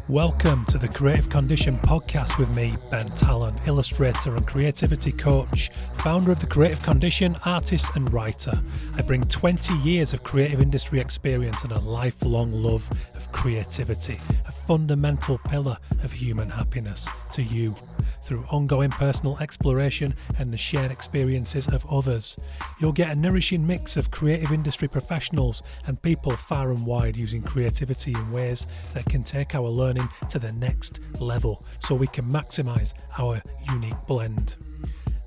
Welcome to the Creative Condition podcast with me, Ben Talon, illustrator and creativity coach, founder of the Creative Condition, artist and writer. I bring 20 years of creative industry experience and a lifelong love of creativity, a fundamental pillar of human happiness, to you through ongoing personal exploration and the shared experiences of others. You'll get a nourishing mix of creative industry professionals and people far and wide using creativity in ways that can take our learning to the next level so we can maximise our unique blend.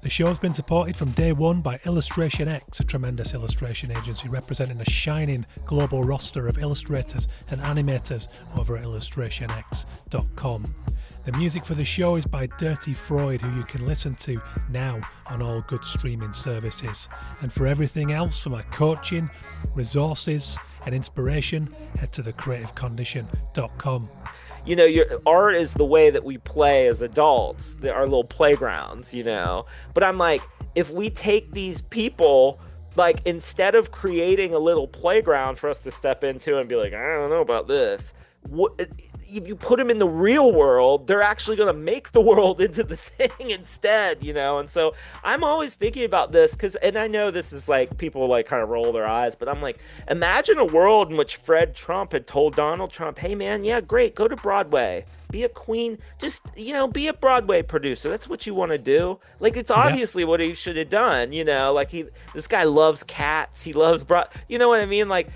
The show's been supported from day one by Illustration X, a tremendous illustration agency representing a shining global roster of illustrators and animators over at illustrationx.com. The music for the show is by Dirty Freud, who you can listen to now on all good streaming services. And for everything else, for my coaching, resources and inspiration, head to thecreativecondition.com. You know, your art is the way that we play as adults, our little playgrounds, you know. But I'm like, if we take these people, like, instead of creating a little playground for us to step into and be like, I don't know about this, if you put them in the real world, they're actually going to make the world into the thing instead, you know. And so I'm always thinking about this and I know this is like, people like kind of roll their eyes, but I'm like, imagine a world in which Fred Trump had told Donald Trump, hey man, yeah, great, go to Broadway, be a queen, just, you know, be a Broadway producer. That's what you want to do. Like, it's obviously what he should have done, you know, like this guy loves cats. He loves, you know what I mean? Like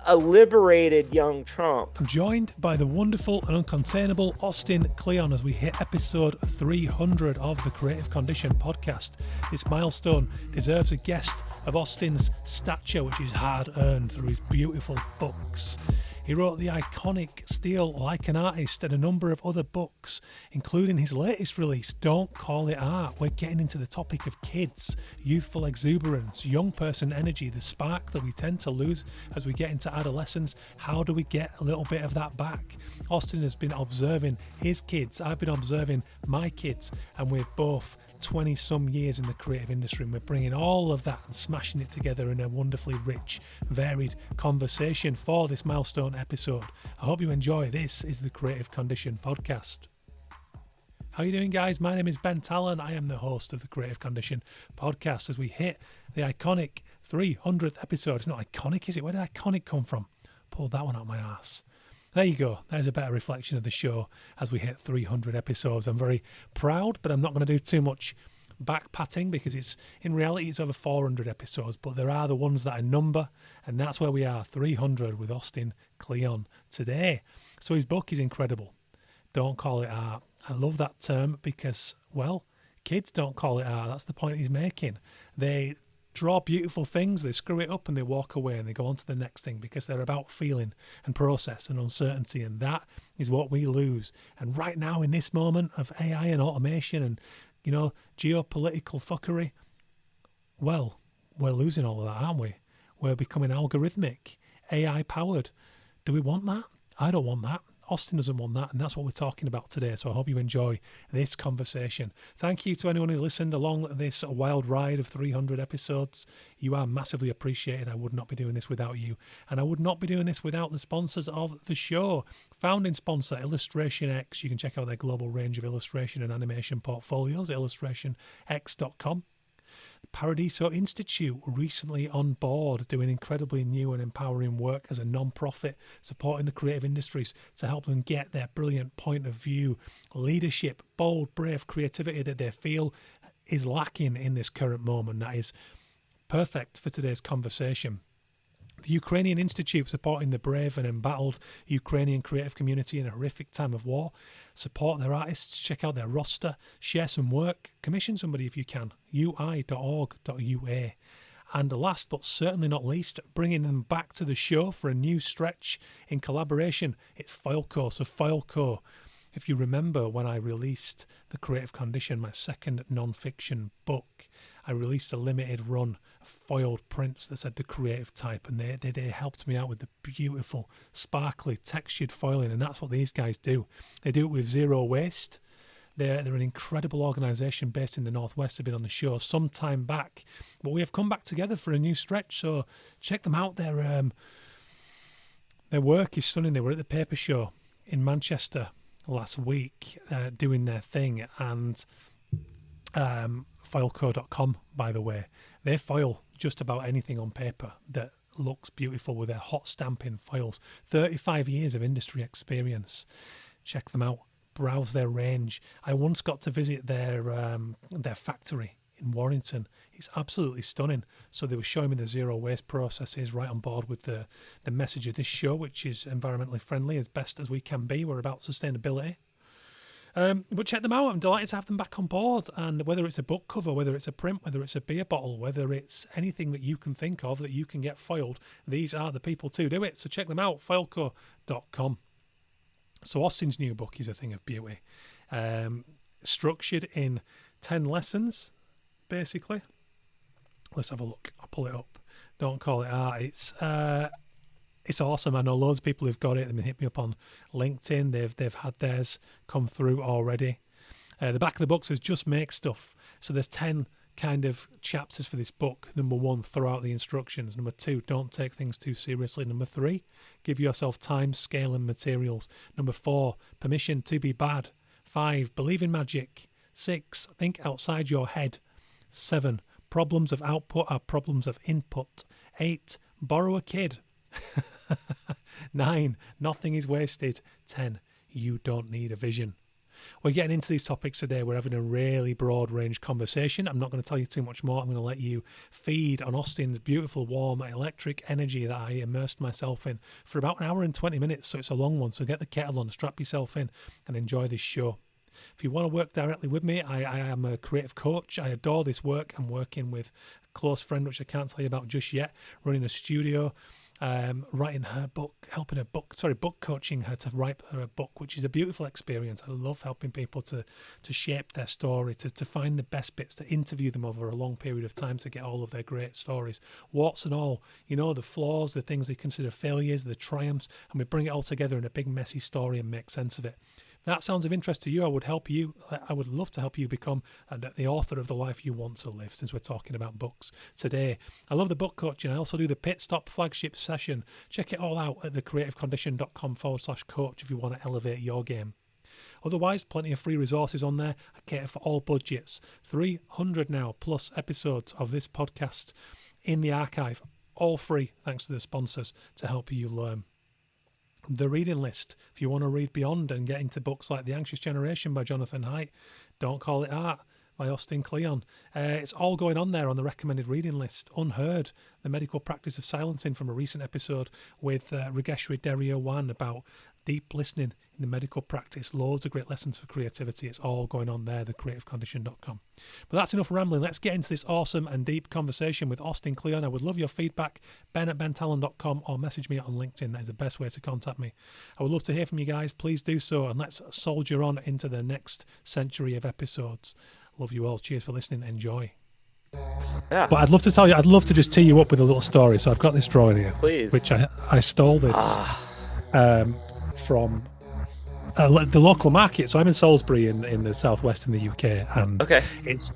a liberated young Trump. I'm joined by the wonderful and uncontainable Austin Kleon as we hit episode 300 of the Creative Condition podcast. This milestone deserves a guest of Austin's stature, which is hard earned through his beautiful books. He wrote the iconic Steal Like an Artist and a number of other books, including his latest release, Don't Call It Art. We're getting into the topic of kids, youthful exuberance, young person energy, the spark that we tend to lose as we get into adolescence. How do we get a little bit of that back? Austin has been observing his kids. I've been observing my kids, and we're both 20 some years in the creative industry, and we're bringing all of that and smashing it together in a wonderfully rich, varied conversation for this milestone episode. I hope you enjoy. This is the Creative Condition podcast. How are you doing, guys? My name is Ben Talon. I am the host of the Creative Condition podcast as we hit the iconic 300th episode. It's not iconic, is it? Where did iconic come from? Pulled that one out of my ass. There you go. There's a better reflection of the show as we hit 300 episodes. I'm very proud, but I'm not going to do too much back patting because in reality it's over 400 episodes, but there are the ones that I number, and that's where we are, 300 with Austin Kleon today. So his book is incredible. Don't Call It Art. I love that term because, well, kids don't call it art. That's the point he's making. They draw beautiful things, they screw it up and they walk away and they go on to the next thing because they're about feeling and process and uncertainty, and that is what we lose. And right now in this moment of AI and automation and, you know, geopolitical fuckery, well, we're losing all of that, aren't we? We're becoming algorithmic, AI powered. Do we want that? I don't want that. Austin doesn't want that, and that's what we're talking about today. So I hope you enjoy this conversation. Thank you to anyone who listened along this wild ride of 300 episodes. You are massively appreciated. I would not be doing this without you, and I would not be doing this without the sponsors of the show. Founding sponsor, Illustration X. You can check out their global range of illustration and animation portfolios at illustrationx.com. Paradiso Institute recently on board, doing incredibly new and empowering work as a non-profit, supporting the creative industries to help them get their brilliant point of view, leadership, bold, brave creativity that they feel is lacking in this current moment. That is perfect for today's conversation. The Ukrainian Institute, supporting the brave and embattled Ukrainian creative community in a horrific time of war. Support their artists, check out their roster, share some work, commission somebody if you can, ui.org.ua. And last but certainly not least, bringing them back to the show for a new stretch in collaboration, it's Fileco. So Fileco, if you remember when I released The Creative Condition, my second non-fiction book, I released a limited run of foiled prints that said The Creative Type, and they helped me out with the beautiful, sparkly, textured foiling, and that's what these guys do. They do it with zero waste. They're an incredible organisation based in the Northwest. They've been on the show some time back, but we have come back together for a new stretch, so check them out. Their work is stunning. They were at the Paper Show in Manchester last week doing their thing, and fileco.com, by the way, they file just about anything on paper that looks beautiful with their hot stamping files. 35 years of industry experience. Check them out. Browse their range. I once got to visit their factory in Warrington. It's absolutely stunning. So they were showing me the zero waste processes, right on board with the message of this show, which is environmentally friendly as best as we can be. We're about sustainability. But check them out. I'm delighted to have them back on board. And whether it's a book cover, whether it's a print, whether it's a beer bottle, whether it's anything that you can think of that you can get filed, these are the people to do it. So check them out, fileco.com. So Austin's new book is a thing of beauty. Structured in 10 lessons, basically. Let's have a look. I'll pull it up. Don't call it art. It's awesome. I know loads of people who've got it. They've hit me up on LinkedIn. They've had theirs come through already. The back of the book says just make stuff. So there's 10 kind of chapters for this book. Number 1, throw out the instructions. Number 2, don't take things too seriously. Number 3, give yourself time, scale and materials. Number 4, permission to be bad. 5, believe in magic. 6, think outside your head. 7, problems of output are problems of input. 8, borrow a kid. 9, nothing is wasted. 10, you don't need a vision. We're getting into these topics today. We're having a really broad range conversation. I'm not going to tell you too much more. I'm going to let you feed on Austin's beautiful, warm, electric energy that I immersed myself in for about an hour and 20 minutes. So it's a long one. So get the kettle on, strap yourself in and enjoy this show. If you want to work directly with me, I am a creative coach. I adore this work. I'm working with a close friend, which I can't tell you about just yet, running a studio, writing her book, book coaching her to write her book, which is a beautiful experience. I love helping people to shape their story, to find the best bits, to interview them over a long period of time to get all of their great stories, warts and all, the flaws, the things they consider failures, the triumphs, and we bring it all together in a big messy story and make sense of it. If that sounds of interest to you, I would love to help you become the author of the life you want to live, since we're talking about books today. I love the book coaching. I also do the Pit Stop flagship session. Check it all out at thecreativecondition.com/coach if you want to elevate your game. Otherwise, plenty of free resources on there. I cater for all budgets. 300 now plus episodes of this podcast in the archive, all free thanks to the sponsors to help you learn. The reading list, if you want to read beyond and get into books like The Anxious Generation by Jonathan Haidt, Don't Call It Art by Austin Kleon. It's all going on there on the recommended reading list. Unheard, The Medical Practice of Silencing, from a recent episode with Regeshri Derriowan about deep listening in the medical practice. Loads of great lessons for creativity. It's all going on there, thecreativecondition.com. But that's enough rambling. Let's get into this awesome and deep conversation with Austin Kleon. I would love your feedback. ben@bentalon.com or message me on LinkedIn. That is the best way to contact me. I would love to hear from you guys. Please do so, and let's soldier on into the next century of episodes. Love you all. Cheers for listening. Enjoy. Yeah. But I'd love to just tee you up with a little story. So I've got this drawing here, Please. which I stole this from the local market. So I'm in Salisbury in the southwest in the UK, and Okay. it's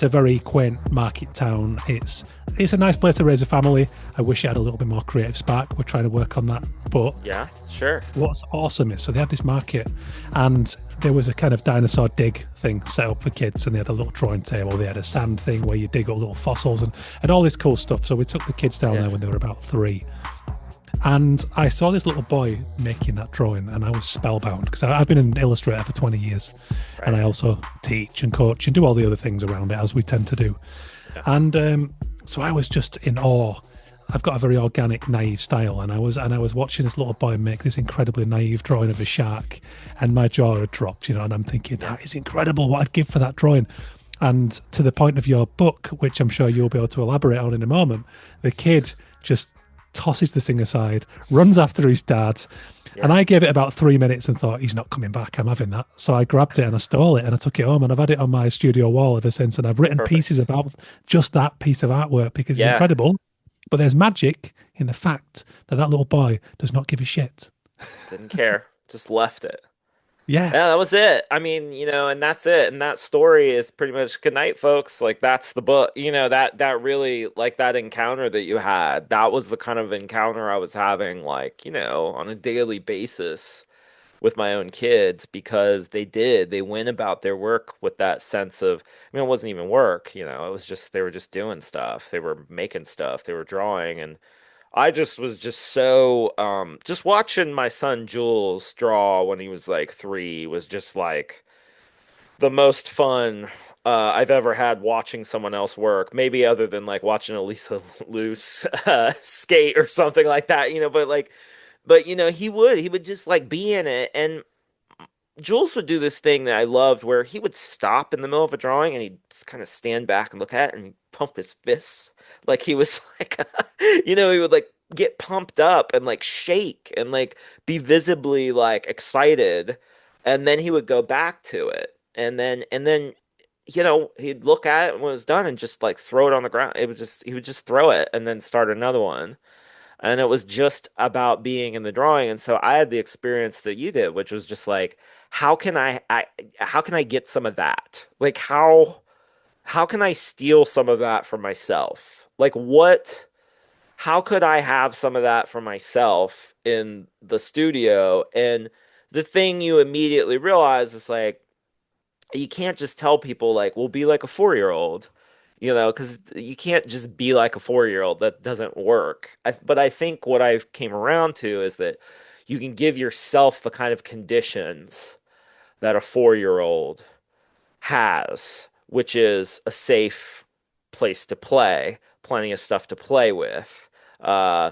a very quaint market town. It's a nice place to raise a family. I wish it had a little bit more creative spark. We're trying to work on that. But Yeah, sure. what's awesome is, so they had this market, and there was a kind of dinosaur dig thing set up for kids, and they had a little drawing table. They had a sand thing where you dig up little fossils and all this cool stuff. So we took the kids down there when they were about 3. And I saw this little boy making that drawing, and I was spellbound, because I've been an illustrator for 20 years, right. And I also teach and coach and do all the other things around it, as we tend to do. Yeah. And so I was just in awe. I've got a very organic, naive style, and I was watching this little boy make this incredibly naive drawing of a shark, and my jaw had dropped, and I'm thinking, that is incredible, what I'd give for that drawing. And to the point of your book, which I'm sure you'll be able to elaborate on in a moment, the kid just tosses the thing aside, runs after his dad, and I gave it about 3 minutes and thought, he's not coming back, I'm having that. So I grabbed it and I stole it and I took it home, and I've had it on my studio wall ever since, and I've written pieces about just that piece of artwork, because it's incredible. But there's magic in the fact that little boy does not give a shit. Didn't care, just left it. Yeah, that was it. I mean, and that's it. And that story is pretty much good night, folks. Like, that's the book. That really, like, that encounter that you had, that was the kind of encounter I was having, like, on a daily basis with my own kids because they went about their work with that sense of, I mean, it wasn't even work, it was just, they were just doing stuff. They were making stuff, they were drawing. And I just was just so, just watching my son Jules draw when he was like 3 was just like the most fun I've ever had watching someone else work. Maybe other than like watching Elisa Loose skate or something like that, but he would just like be in it. And Jules would do this thing that I loved where he would stop in the middle of a drawing and he'd just kind of stand back and look at it and he'd pump his fists like he was like, he would like get pumped up and like shake and like be visibly like excited. And then he would go back to it. And then, he'd look at it when it was done and just like throw it on the ground. He would just throw it and then start another one. And it was just about being in the drawing. And so I had the experience that you did, which was just like, how can I get some of that? Like how can I steal some of that for myself? Like how could I have some of that for myself in the studio? And the thing you immediately realize is like, you can't just tell people like, well, be like a 4-year-old, because you can't just be like a 4-year-old. That doesn't work. But I think what I came around to is that you can give yourself the kind of conditions that a 4-year-old has, which is a safe place to play, plenty of stuff to play with, uh,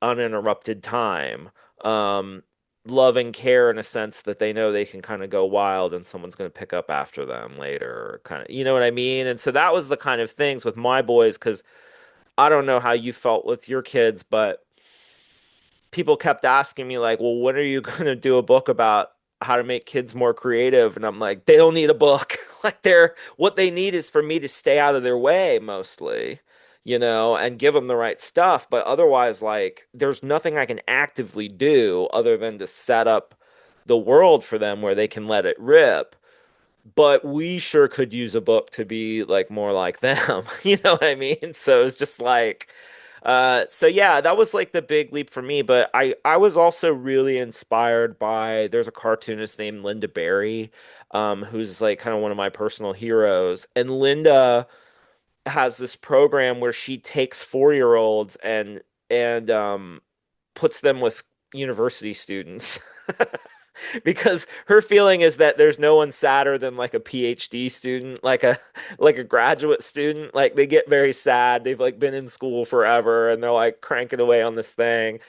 uninterrupted time, um, love and care in a sense that they know they can kind of go wild and someone's going to pick up after them later, kind of, you know what I mean? And so that was the kind of things with my boys, because I don't know how you felt with your kids, but people kept asking me like, well, when are you going to do a book about how to make kids more creative? And I'm like, they don't need a book. Like what they need is for me to stay out of their way mostly, and give them the right stuff. But otherwise, like, there's nothing I can actively do other than to set up the world for them where they can let it rip. But we sure could use a book to be like more like them. You know what I mean? So it's just like, so yeah, that was like the big leap for me. But I was also really inspired by, there's a cartoonist named Linda Berry, who's like kind of one of my personal heroes. And Linda has this program where she takes 4-year-olds and puts them with university students. Because her feeling is that there's no one sadder than like a PhD student, like a graduate student. Like they get very sad. They've like been in school forever and they're like cranking away on this thing.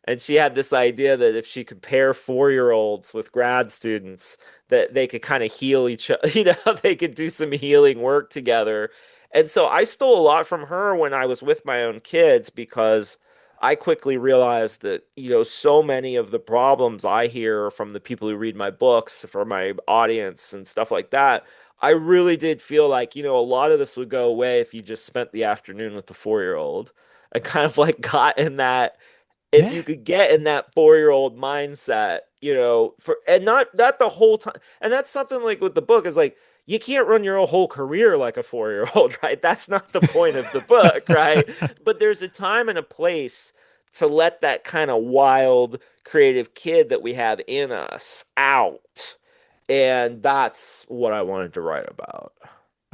And she had this idea that if she could pair 4-year-olds with grad students, that they could kind of heal each other, they could do some healing work together. And so I stole a lot from her when I was with my own kids, because I quickly realized that, so many of the problems I hear from the people who read my books, for my audience and stuff like that, I really did feel like, a lot of this would go away if you just spent the afternoon with the 4-year-old. I kind of like got in that, if Yeah. you could get in that 4-year-old mindset, for, and not the whole time. And that's something like with the book is like, you can't run your whole career like a 4-year-old, right? That's not the point of the book, right? But there's a time and a place to let that kind of wild creative kid that we have in us out. And that's what I wanted to write about.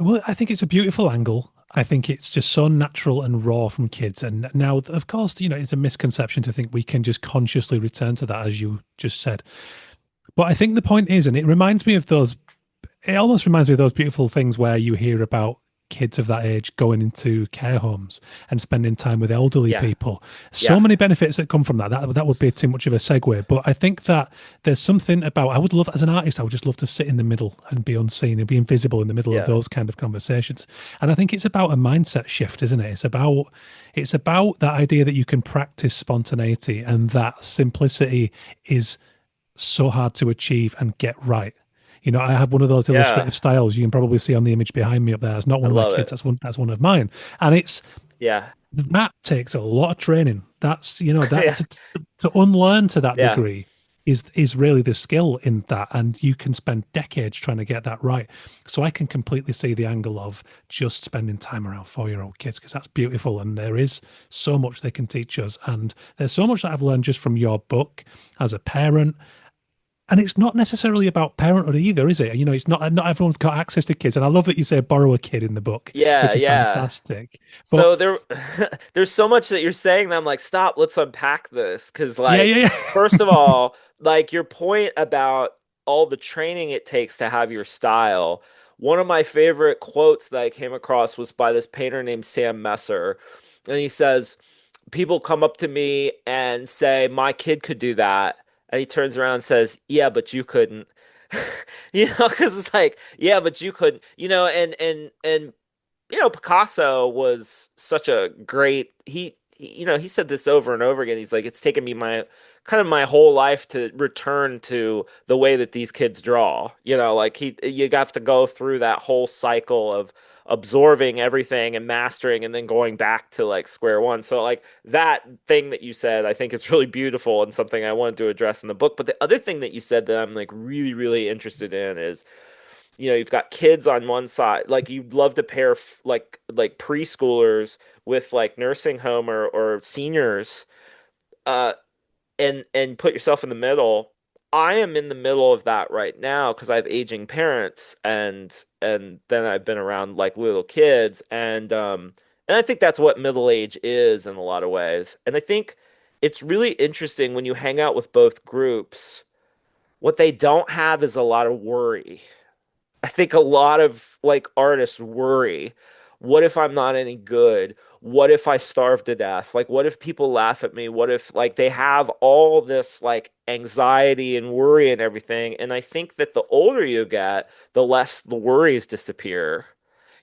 Well, I think it's a beautiful angle. I think it's just so natural and raw from kids. And now, of course, it's a misconception to think we can just consciously return to that, as you just said. But I think the point is, and it almost reminds me of those beautiful things where you hear about kids of that age going into care homes and spending time with elderly Yeah. people. So Yeah. many benefits that come from that. That would be too much of a segue. But I think that there's something about, I would love, as an artist, I would just love to sit in the middle and be unseen and be invisible in the middle of Yeah. those kind of conversations. And I think it's about a mindset shift, isn't it? It's about that idea that you can practice spontaneity, and that simplicity is so hard to achieve and get right. I have one of those Yeah. illustrative styles you can probably see on the image behind me up there. It's not I one of my love kids. it. That's one of mine, and Yeah. that takes a lot of training. That's that Yeah. to unlearn to that Yeah. degree is really the skill in that, and you can spend decades trying to get that right. So I can completely see the angle of just spending time around 4-year-old kids, because that's beautiful, and there is so much they can teach us, and there's so much that I've learned just from your book as a parent. And it's not necessarily about parenthood either, is it? It's not everyone's got access to kids. And I love that you say borrow a kid in the book, Yeah, which is yeah. fantastic. But So there's so much that you're saying that I'm like, stop, let's unpack this. Because yeah, like, yeah, first of all, like your point about all the training it takes to have your style. One of my favorite quotes that I came across was by this painter named Sam Messer. And he says, people come up to me and say, my kid could do that. And he turns around and says, yeah, but you couldn't. Because it's like, yeah, but you couldn't, and Picasso was such a great he said this over and over again. He's like, it's taken me my whole life to return to the way that these kids draw. Like you have to go through that whole cycle of absorbing everything and mastering and then going back to like square one. So like that thing that you said, I think is really beautiful and something I wanted to address in the book. But the other thing that you said that I'm like really, really interested in is you've got kids on one side, like you'd love to pair like preschoolers with like nursing home or seniors, uh and put yourself in the middle. I am in the middle of that right now because I have aging parents, and then I've been around like little kids, and I think that's what middle age is in a lot of ways. And I think it's really interesting when you hang out with both groups. What they don't have is a lot of worry. I think a lot of like artists worry, what if I'm not any good? What if I starve to death? Like, what if people laugh at me? What if like they have all this like anxiety and worry and everything? And I think that the older you get, the less the worries disappear.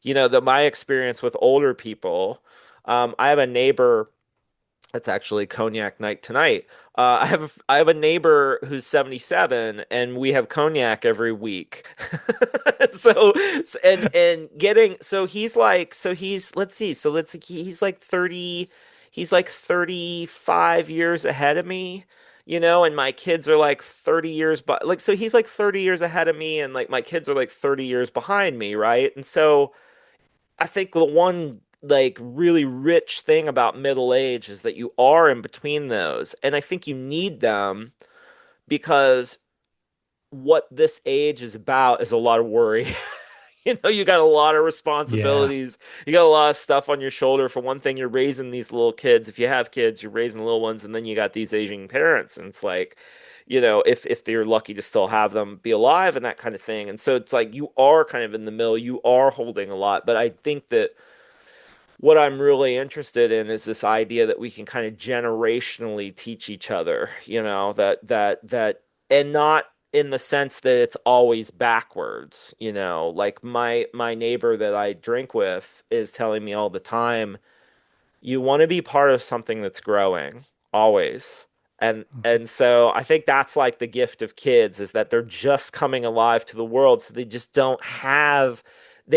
That my experience with older people, I have a neighbor. It's actually cognac night tonight. I have a neighbor who's 77, and we have cognac every week. So and getting so he's let's see, so let's he's like 30, he's like 35 years ahead of me, and my kids are like 30 years, but like so he's like 30 years ahead of me, and like my kids are like 30 years behind me, right? And so I think the one like really rich thing about middle age is that you are in between those. And I think you need them because what this age is about is a lot of worry. You got a lot of yeah, responsibilities. You got a lot of stuff on your shoulder. For one thing, you're raising these little kids. If you have kids, you're raising little ones, and then you got these aging parents. And it's like, if they're lucky to still have them be alive and that kind of thing. And so it's like you are kind of in the middle. You are holding a lot. But I think that what I'm really interested in is this idea that we can kind of generationally teach each other, and not in the sense that it's always backwards, like my neighbor that I drink with is telling me all the time, you want to be part of something that's growing always. And so I think that's like the gift of kids is that they're just coming alive to the world, so they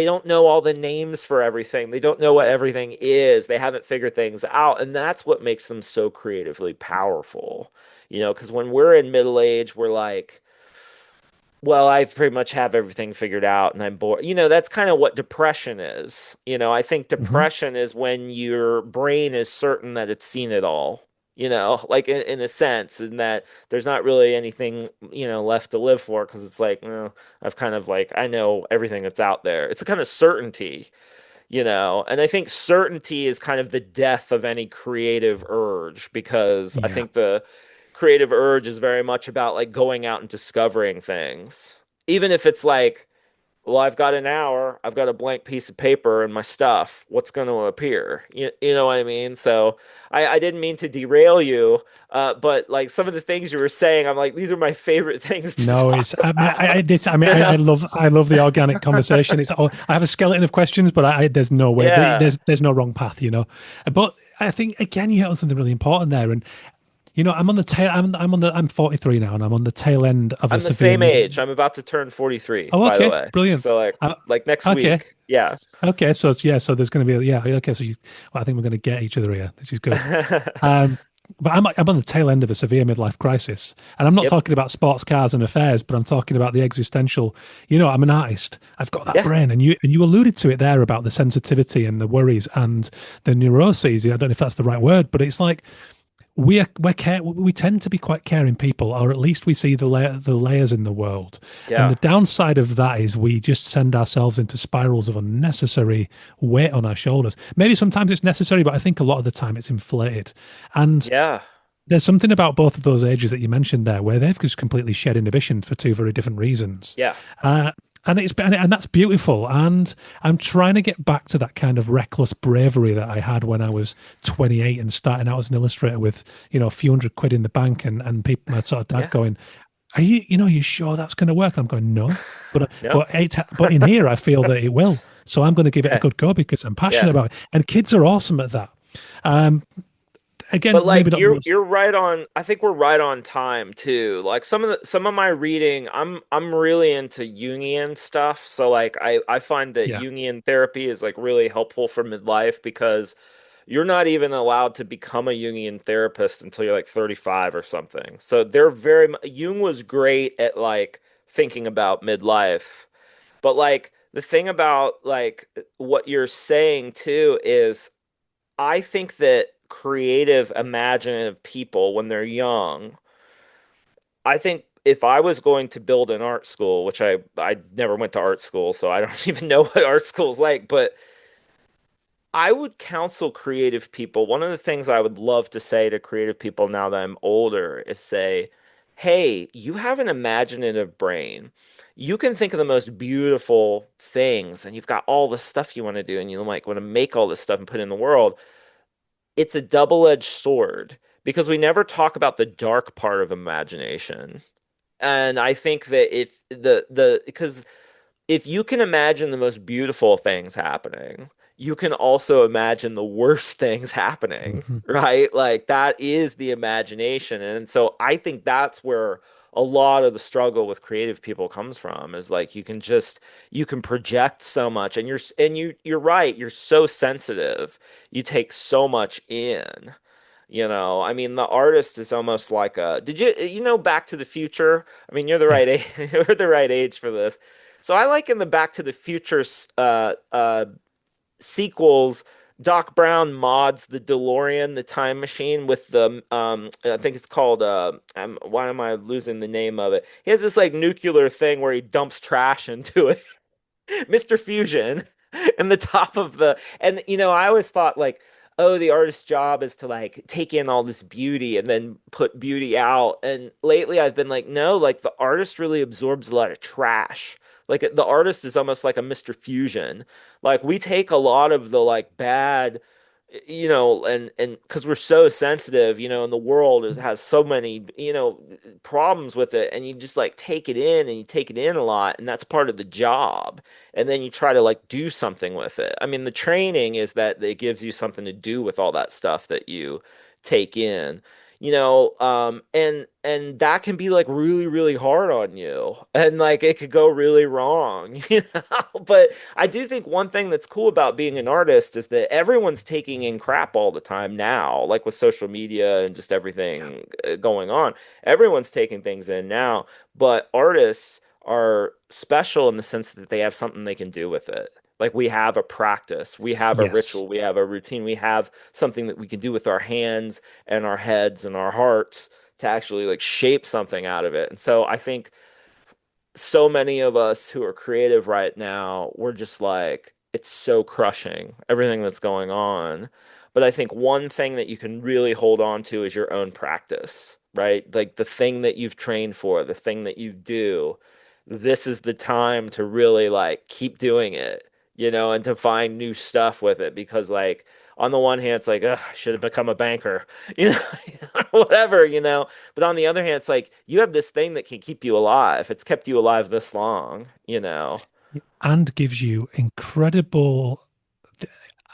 don't know all the names for everything. They don't know what everything is. They haven't figured things out, and that's what makes them so creatively powerful. Because when we're in middle age, we're like, well, I pretty much have everything figured out and I'm bored. That's kind of what depression is. I think hmm depression is when your brain is certain that it's seen it all, like in a sense, in that there's not really anything, left to live for because it's like, I've kind of like, I know everything that's out there. It's a kind of certainty, and I think certainty is kind of the death of any creative urge because I yeah. think the creative urge is very much about like going out and discovering things. Even if it's like, well, I've got an hour, I've got a blank piece of paper and my stuff. What's going to appear? You know what I mean? So I didn't mean to derail you, but like some of the things you were saying, I'm like, these are my favorite things to No, talk it's about. I love the organic conversation. It's all I have a skeleton of questions, but there's no way Yeah. there's no wrong path, But I think again you hit on something really important there, and I'm on the tail. I'm 43 now, and I'm on the tail end of a I'm the severe same mid. age. I'm about to turn 43, Oh, by the okay, way. brilliant. So like Uh, like next okay, week. Yeah. okay. So yeah, so there's going to be okay. So well, I think we're going to get each other here. This is good. Um, but I'm on the tail end of a severe midlife crisis, and I'm not Yep. talking about sports cars and affairs, but I'm talking about the existential. I'm an artist. I've got that Yeah. brain, and you alluded to it there about the sensitivity and the worries and the neuroses. I don't know if that's the right word, but it's like we tend to be quite caring people, or at least we see the layers in the world. And Yeah. the downside of that is we just send ourselves into spirals of unnecessary weight on our shoulders. Maybe sometimes it's necessary, but I think a lot of the time it's inflated. And Yeah. there's something about both of those ages that you mentioned there where they've just completely shed inhibition for two very different reasons. Yeah. Uh, and that's beautiful. And I'm trying to get back to that kind of reckless bravery that I had when I was 28 and starting out as an illustrator with, a few hundred quid in the bank and people, my sort of dad Yeah. going, "Are you sure that's going to work?" And I'm going, "No," but No. but in here I feel that it will. So I'm going to give it a Yeah. good go because I'm passionate Yeah. about it. And kids are awesome at that. Um, But Again, maybe like not the most. you're right on. I think we're right on time too. Like some of my reading, I'm really into Jungian stuff. So like I find that Yeah. Jungian therapy is like really helpful for midlife because you're not even allowed to become a Jungian therapist until you're like 35 or something. So they're Jung was great at like thinking about midlife. But like the thing about like what you're saying too is I think that creative, imaginative people, when they're young, I think if I was going to build an art school, which I never went to art school, so I don't even know what art school's like, but I would counsel creative people. One of the things I would love to say to creative people now that I'm older is say, hey, you have an imaginative brain. You can think of the most beautiful things, and you've got all the stuff you want to do, and you like want to make all this stuff and put it in the world. It's a double-edged sword because we never talk about the dark part of imagination. And I think that if the because if you can imagine the most beautiful things happening, you can also imagine the worst things happening, Mhm. right? Like that is the imagination. And so I think that's where a lot of the struggle with creative people comes from is like you can project so much and you're right, you're so sensitive. You take so much in. I mean, the artist is almost like a. Did you know Back to the Future? I mean, you're the Yeah. right age, you're the right age for this. So I like in the Back to the Future sequels, Doc Brown mods the DeLorean, the time machine, with the I think it's called why am I losing the name of it? He has this like nuclear thing where he dumps trash into it. Mr. Fusion and the top of and I always thought like, oh, the artist's job is to like take in all this beauty and then put beauty out. And lately I've been like, no, like the artist really absorbs a lot of trash. Like the artist is almost like a Mr. Fusion. Like we take a lot of the like bad, and because we're so sensitive, and the world has so many, problems with it, and you just like take it in and you take it in a lot, and that's part of the job. And then you try to like do something with it. I mean, the training is that it gives you something to do with all that stuff that you take in. And that can be like really, really hard on you. And like it could go really wrong, But I do think one thing that's cool about being an artist is that everyone's taking in crap all the time now, like with social media and just Yeah. everything going on. Everyone's taking things in now, but artists are special in the sense that they have something they can do with it. Like we have a practice, we have a Yes. ritual, we have a routine, we have something that we can do with our hands and our heads and our hearts to actually like shape something out of it. And so I think so many of us who are creative right now, we're just like, it's so crushing, everything that's going on. But I think one thing that you can really hold on to is your own practice, right? Like the thing that you've trained for, the thing that you do. This is the time to really like keep doing it, and to find new stuff with it because like on the one hand, it's like, ugh, I should have become a banker, you know, whatever. But on the other hand, it's like you have this thing that can keep you alive. It's kept you alive this long. And gives you incredible,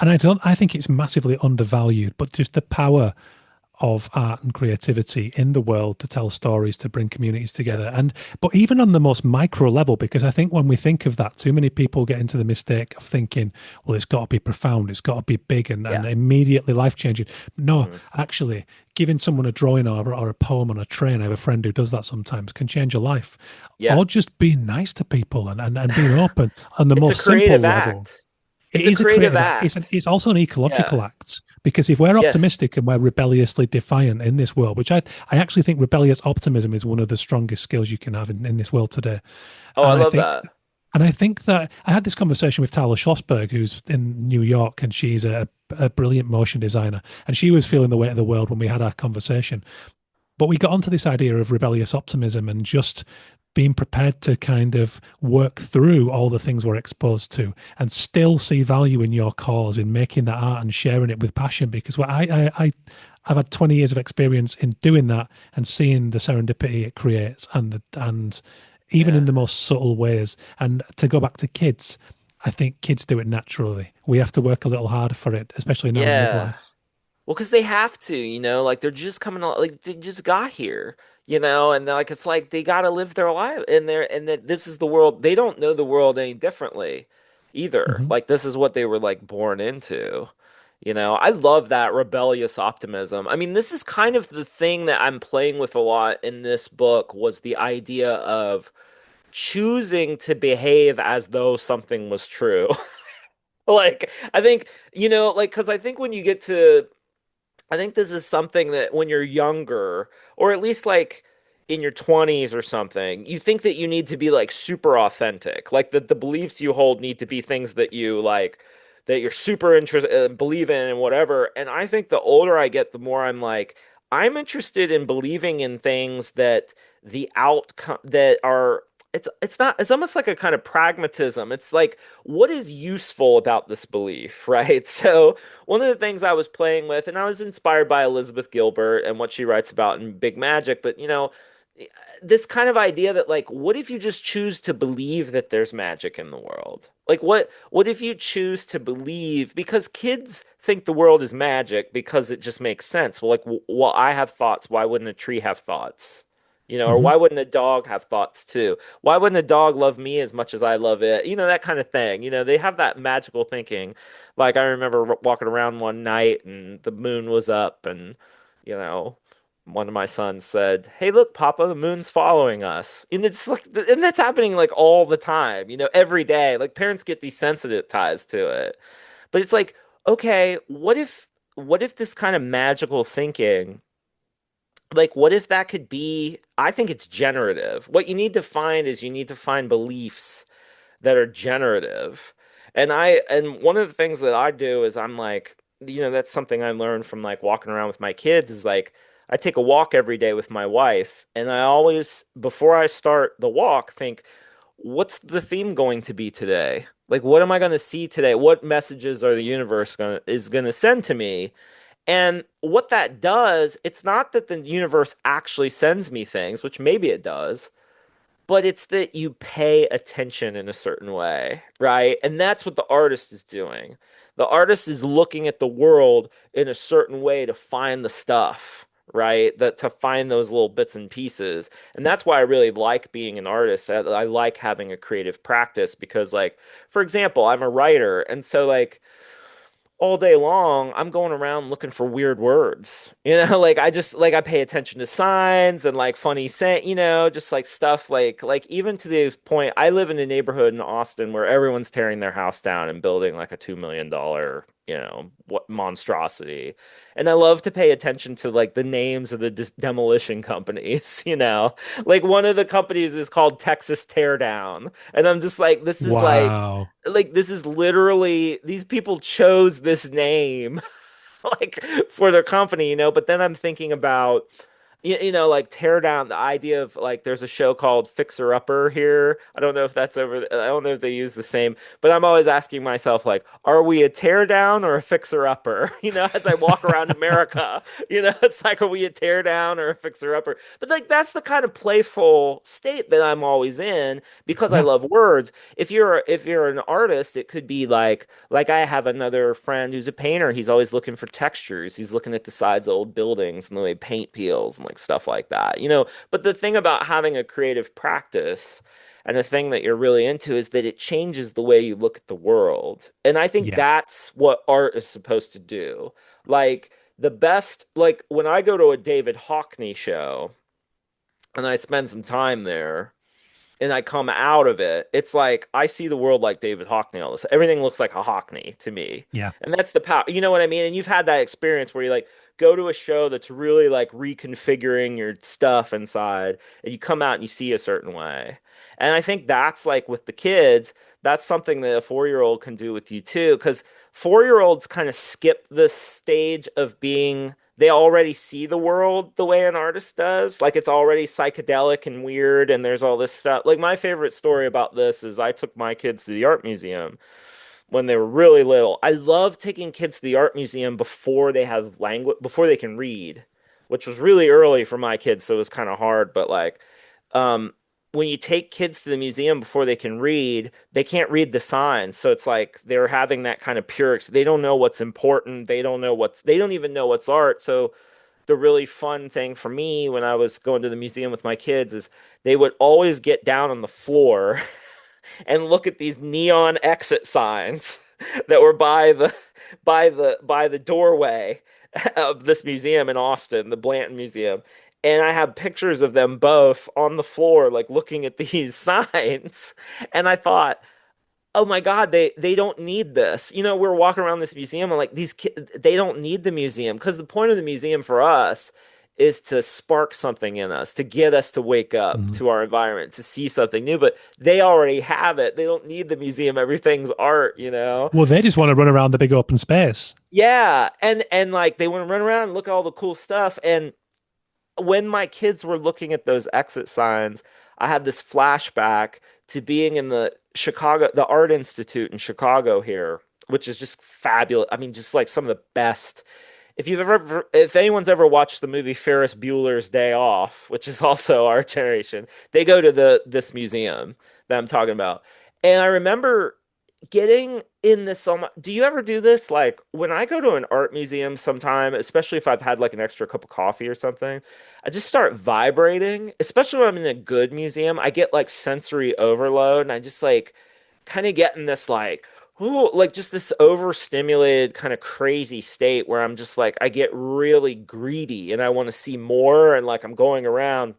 and I think it's massively undervalued, but just the power of art and creativity in the world to tell stories, to bring communities Yeah. together. But even on the most micro level, because I think when we think of that, too many people get into the mistake of thinking, well, it's got to be profound, it's got to be big and Yeah. immediately life changing. No, Hmm. actually, giving someone a drawing or a poem on a train, I have a friend who does that sometimes, can change a life. Yeah. Or just being nice to people and being open on the It's a most simple creative level. act. It It's a is a creative creative act. act. It's also an Yeah. ecological act because if we're Yes. optimistic and we're rebelliously defiant in this world, which I actually think rebellious optimism is one of the strongest skills you can have in this world today. Oh, I And I love think that. and I think that I had this conversation with Tyler Schlossberg, who's in New York, and she's a brilliant motion designer. And she was feeling the weight of the world when we had our conversation. But we got onto this idea of rebellious optimism and just being prepared to kind of work through all the things we're exposed to and still see value in your cause in making that art and sharing it with passion. Because I've had 20 years of experience in doing that and seeing the serendipity it creates and even in Yeah. the most subtle ways. And to go back to kids, I think kids do it naturally. We have to work a little harder for it, especially now in Yeah. midlife. Well, because they have to, like they're just coming on, like they just got here, and like it's like they got to live their life, and that this is the world. They don't know the world any differently, either. Hmm. Like this is what they were like born into. I love that rebellious optimism. I mean, this is kind of the thing that I'm playing with a lot in this book was the idea of choosing to behave as though something was true. Like, I think, like, because I think when you get to I think this is something that when you're younger, or at least like in your 20s or something, you think that you need to be like super authentic. Like that the beliefs you hold need to be things that you like, that you're super interested believe in and whatever. And I think the older I get, the more I'm like, I'm interested in believing in things that the outcome that are it's not it's almost like a kind of pragmatism. It's like what is useful about this belief, right? So one of the things I was playing with, and I was inspired by Elizabeth Gilbert and what she writes about in Big Magic, but this kind of idea that like, what if you just choose to believe that there's magic in the world? Like, what if you choose to believe because kids think the world is magic because it just makes sense. Well, like, well, I have thoughts. Why wouldn't a tree have thoughts? Or Hmm. why wouldn't a dog have thoughts too? Why wouldn't a dog love me as much as I love it? That kind of thing. They have that magical thinking. Like I remember walking around one night and the moon was up and you know one of my sons said, "Hey, look, Papa, the moon's following us." And it's like and that's happening like all the time, every day. Like parents get desensitized to it. But it's like, okay, what if this kind of magical thinking like what if that could be I think it's generative. What you need to find is you need to find beliefs that are generative. And one of the things that I do is I'm like, that's something I learned from like walking around with my kids is like I take a walk every day with my wife and I always before I start the walk think what's the theme going to be today? Like what am I going to see today? What messages are the universe going to send to me? And what that does, it's not that the universe actually sends me things, which maybe it does, but it's that you pay attention in a certain way, right? And that's what the artist is doing. The artist is looking at the world in a certain way to find the stuff, right? That to find those little bits and pieces. And that's why I really like being an artist. I like having a creative practice because like, for example, I'm a writer, and so like all day long, I'm going around looking for weird words. Like I just like I pay attention to signs and like funny saying, just like stuff like even to the point I live in a neighborhood in Austin where everyone's tearing their house down and building like a $2 million, what monstrosity. And I love to pay attention to like the names of the demolition companies, Like one of the companies is called Texas Teardown. And I'm just like, this is Wow. like this is literally these people chose this name like for their company, but then I'm thinking about like tear down the idea of like there's a show called Fixer Upper here. I don't know if that's over. I don't know if they use the same, but I'm always asking myself like, are we a tear down or a fixer upper? As I walk around America, it's like, are we a tear down or a fixer upper? But like that's the kind of playful state that I'm always in because I Yeah. love words. If you're an artist, it could be like I have another friend who's a painter. He's always looking for textures. He's looking at the sides of old buildings and the way paint peels and like stuff like that. But the thing about having a creative practice and the thing that you're really into is that it changes the way you look at the world. And I think Yeah. that's what art is supposed to do. Like the best, like when I go to a David Hockney show and I spend some time there, and I come out of it, it's like I see the world like David Hockney all this. Everything looks like a Hockney to me. Yeah. And that's the power. You know what I mean? And you've had that experience where you like go to a show that's really like reconfiguring your stuff inside and you come out and you see a certain way. And I think that's like with the kids, that's something that a 4-year-old can do with you too. Because 4-year-olds kind of skip the stage of being they already see the world the way an artist does. Like it's already psychedelic and weird, and there's all this stuff. Like my favorite story about this is I took my kids to the art museum when they were really little. I love taking kids to the art museum before they have language, before they can read, which was really early for my kids, so it was kind of hard. But like, um, when you take kids to the museum before they can read, they can't read the signs. So it's like they're having that kind of pure. They don't know what's important. They don't even know what's art. So the really fun thing for me when I was going to the museum with my kids is they would always get down on the floor and look at these neon exit signs that were by the doorway of this museum in Austin, the Blanton Museum. And I have pictures of them both on the floor, like looking at these signs. And I thought, oh my God, they don't need this. You know, we're walking around this museum and like these kids, they don't need the museum because the point of the museum for us is to spark something in us, to get us to wake up Mhm. to our environment, to see something new. But they already have it. They don't need the museum. Everything's art, you know? Well, they just want to run around the big open space. Yeah. And like they want to run around and look at all the cool stuff. And when my kids were looking at those exit signs, I had this flashback to being in the Art Institute in Chicago here, which is just fabulous. I mean, just like some of the best. If anyone's ever watched the movie Ferris Bueller's Day Off, which is also our generation, they go to this museum that I'm talking about. And I remember getting in this so much. Do you ever do this? Like when I go to an art museum sometime, especially if I've had like an extra cup of coffee or something, I just start vibrating, especially when I'm in a good museum. I get like sensory overload and I just like kind of get in this like, ooh, like just this overstimulated kind of crazy state where I'm just like, I get really greedy and I want to see more. And like I'm going around.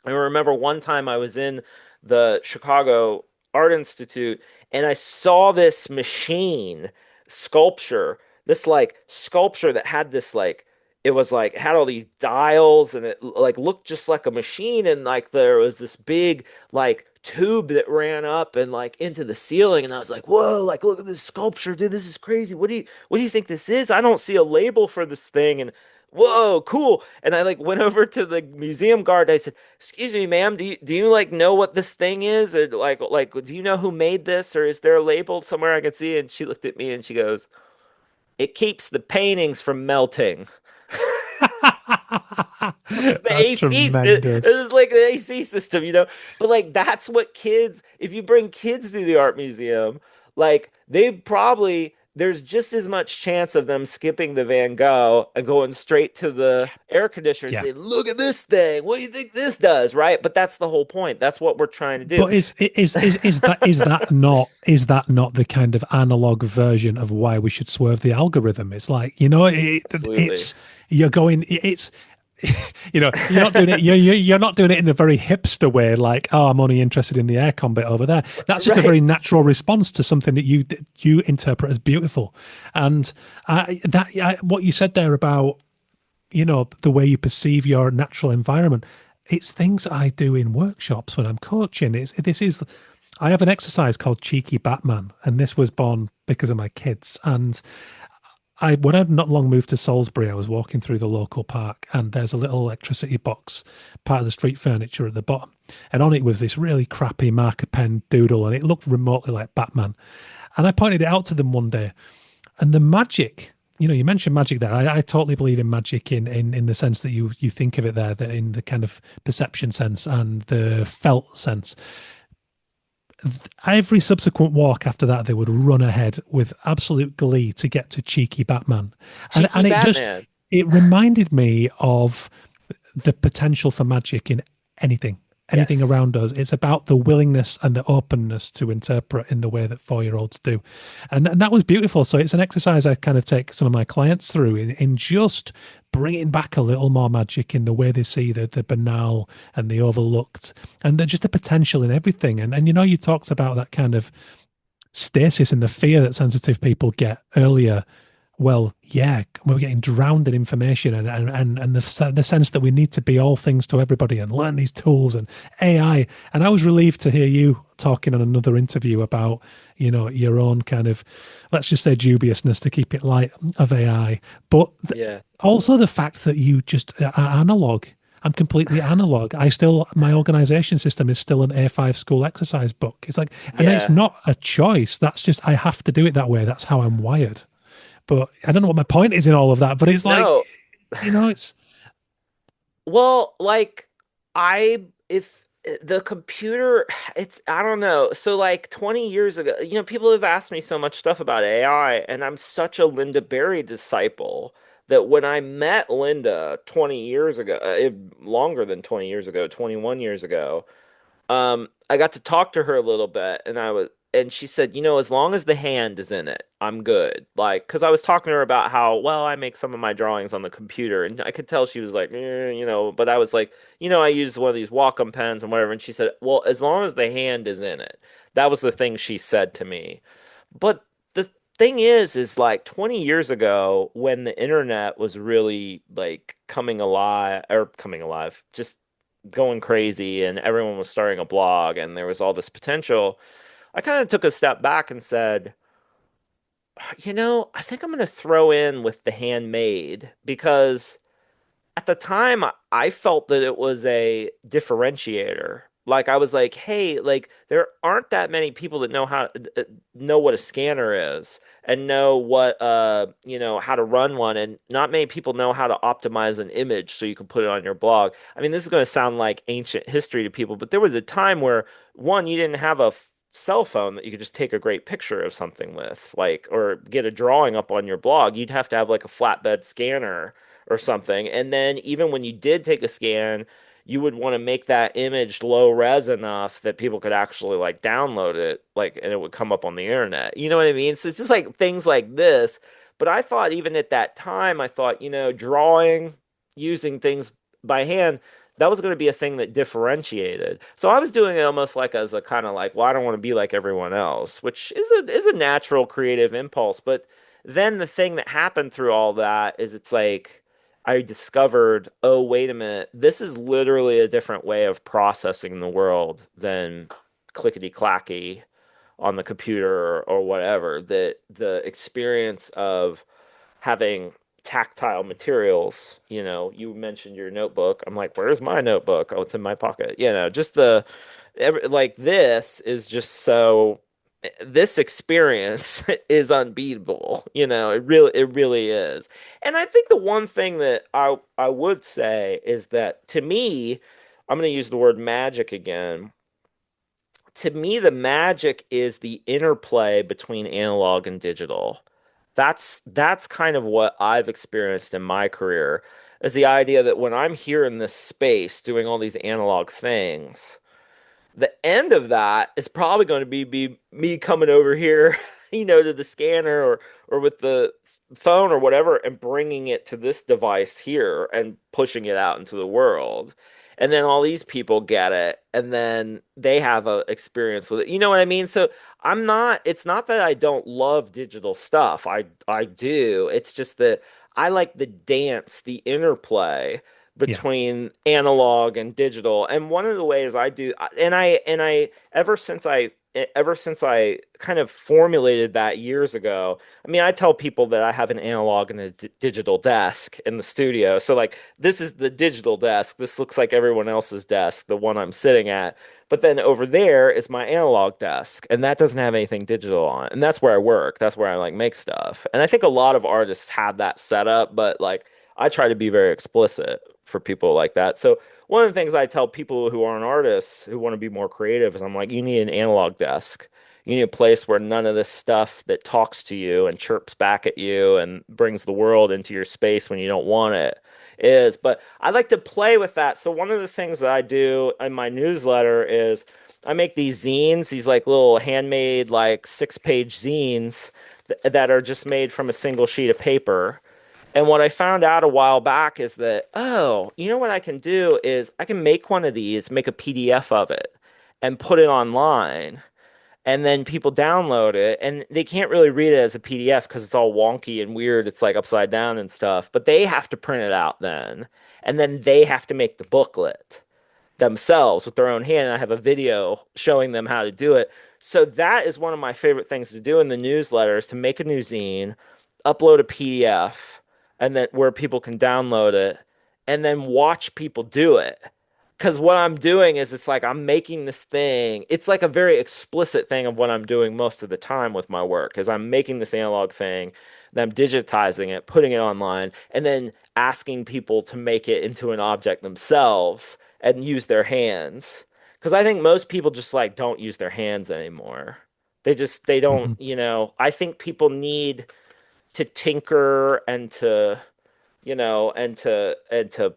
I remember one time I was in the Chicago Art Institute and I saw this machine sculpture, this like sculpture that had this like it was like it had all these dials and it like looked just like a machine and like there was this big like tube that ran up and like into the ceiling and I was like, "Whoa, like look at this sculpture, dude. This is crazy. What do you think this is? I don't see a label for this thing." And whoa, cool. And I like went over to the museum guard. I said, "Excuse me, ma'am, do you like know what this thing is? Or like do you know who made this? Or is there a label somewhere I can see?" And she looked at me and she goes, "It keeps the paintings from melting." It's the That's AC. It tremendous. is like the AC system, you know. But like that's what kids. If you bring kids to the art museum, like they probably there's just as much chance of them skipping the Van Gogh and going straight to the air conditioner and Yeah. saying, "Look at this thing. What do you think this does?" Right? But that's the whole point. That's what we're trying to do. But is that not the kind of analog version of why we should swerve the algorithm? It's like, Absolutely. it's you're going it's you're not doing it you're not doing it in a very hipster way, like, oh, I'm only interested in the aircon bit over there. That's just a Right. very natural response to something that you interpret as beautiful. And what you said there about, the way you perceive your natural environment, it's things I do in workshops when I'm coaching. I have an exercise called Cheeky Batman, and this was born because of my kids. And when I not long moved to Salisbury, I was walking through the local park, and there's a little electricity box, part of the street furniture at the bottom, and on it was this really crappy marker pen doodle, and it looked remotely like Batman. And I pointed it out to them one day, and the magic. You mentioned magic there. I totally believe in magic in the sense that you think of it there, that in the kind of perception sense and the felt sense. Every subsequent walk after that, they would run ahead with absolute glee to get to Cheeky Batman, and Cheeky it Batman. it reminded me of the potential for magic in anything, anything Yes. around us. It's about the willingness and the openness to interpret in the way that 4-year-olds do. And that was beautiful. So it's an exercise I kind of take some of my clients through in just bringing back a little more magic in the way they see the banal and the overlooked and just the potential in everything. And you talked about that kind of stasis and the fear that sensitive people get earlier. Well, yeah, we're getting drowned in information and the sense that we need to be all things to everybody and learn these tools and AI. And I was relieved to hear you talking on another interview about, your own kind of, let's just say, dubiousness, to keep it light, of AI. But Yeah. also the fact that you just are analog. I'm completely analog. My organization system is still an A5 school exercise book. It's like, and it's Yeah. not a choice. That's just, I have to do it that way. That's how I'm wired. But I don't know what my point is in all of that. But it's like, No. it's Well, like I if the computer it's I don't know. So like 20 years ago, people have asked me so much stuff about AI and I'm such a Linda Berry disciple that when I met Linda 20 years ago, longer than 20 years ago, 21 years ago, I got to talk to her a little bit, and she said, as long as the hand is in it, I'm good. Like, because I was talking to her about how well I make some of my drawings on the computer, and I could tell she was like, but I was like, I use one of these Wacom pens and whatever, and she said, well, as long as the hand is in it, that was the thing she said to me. But the thing is like 20 years ago when the internet was really like coming alive, just going crazy and everyone was starting a blog and there was all this potential, I kind of took a step back and said, I think I'm going to throw in with the handmade because at the time I felt that it was a differentiator. Like I was like, hey, like there aren't that many people that know what a scanner is and know what how to run one, and not many people know how to optimize an image so you can put it on your blog. I mean, this is going to sound like ancient history to people, but there was a time where one, you didn't have a cell phone that you could just take a great picture of something with, like, or get a drawing up on your blog. You'd have to have like a flatbed scanner or something. And then even when you did take a scan, you would want to make that image low res enough that people could actually like download it, like, and it would come up on the internet. You know what I mean? So it's just like things like this. But I thought even at that time, I thought, drawing, using things by hand, that was going to be a thing that differentiated. So I was doing it almost like as a kind of like, well, I don't want to be like everyone else, which is a natural creative impulse. But then the thing that happened through all that is it's like I discovered, oh, wait a minute, this is literally a different way of processing the world than clickety clacky on the computer or whatever. That the experience of having tactile materials, you mentioned your notebook. I'm like, where's my notebook? Oh, it's in my pocket. Just like this is just so this experience is unbeatable. It really is. And I think the one thing that I would say is that to me, I'm going to use the word magic again. To me, the magic is the interplay between analog and digital. That's kind of what I've experienced in my career, is the idea that when I'm here in this space doing all these analog things, the end of that is probably going to be me coming over here, to the scanner or with the phone or whatever and bringing it to this device here and pushing it out into the world. And then all these people get it and then they have a experience with it. You know what I mean? So it's not that I don't love digital stuff. I do. It's just that I like the dance, the interplay yeah, between analog and digital. And one of the ways I do, and I ever since I kind of formulated that years ago, I mean, I tell people that I have an analog and a digital desk in the studio. So like this is the digital desk. This looks like everyone else's desk, the one I'm sitting at. But then over there is my analog desk, and that doesn't have anything digital on it. And that's where I work. That's where I like make stuff. And I think a lot of artists have that set up, but like I try to be very explicit for people like that. So one of the things I tell people who aren't artists who want to be more creative is I'm like, you need an analog desk. You need a place where none of this stuff that talks to you and chirps back at you and brings the world into your space when you don't want it is. But I like to play with that. So one of the things that I do in my newsletter is I make these zines, these like little handmade like 6-page zines that are just made from a single sheet of paper. And what I found out a while back is that, oh, you know what I can do is I can make one of these, make a PDF of it, and put it online. And then people download it, and they can't really read it as a PDF because it's all wonky and weird. It's like upside down and stuff. But they have to print it out then. And then they have to make the booklet themselves with their own hand. And I have a video showing them how to do it. So that is one of my favorite things to do in the newsletter is to make a new zine, upload a PDF, and then where people can download it, and then watch people do it. Because what I'm doing is it's like I'm making this thing. It's like a very explicit thing of what I'm doing most of the time with my work is I'm making this analog thing, then I'm digitizing it, putting it online, and then asking people to make it into an object themselves and use their hands. Because I think most people just like don't use their hands anymore. They don't, Hmm. I think people need to tinker and to and to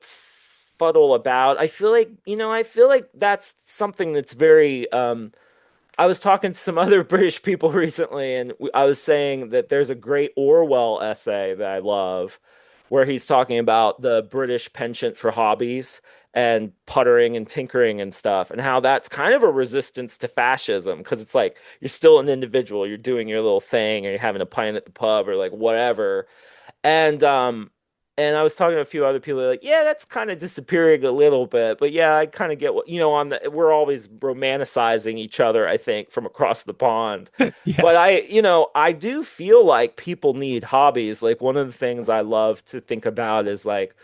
fuddle about. I feel like that's something that's very I was talking to some other British people recently, and I was saying that there's a great Orwell essay that I love where he's talking about the British penchant for hobbies and puttering and tinkering and stuff, and how that's kind of a resistance to fascism because it's like you're still an individual, you're doing your little thing, or you're having a pint at the pub, or like whatever. And I was talking to a few other people like, yeah, that's kind of disappearing a little bit. But yeah, I kind of get what, on we're always romanticizing each other, I think, from across the pond. Yeah. But I do feel like people need hobbies. Like one of the things I love to think about is like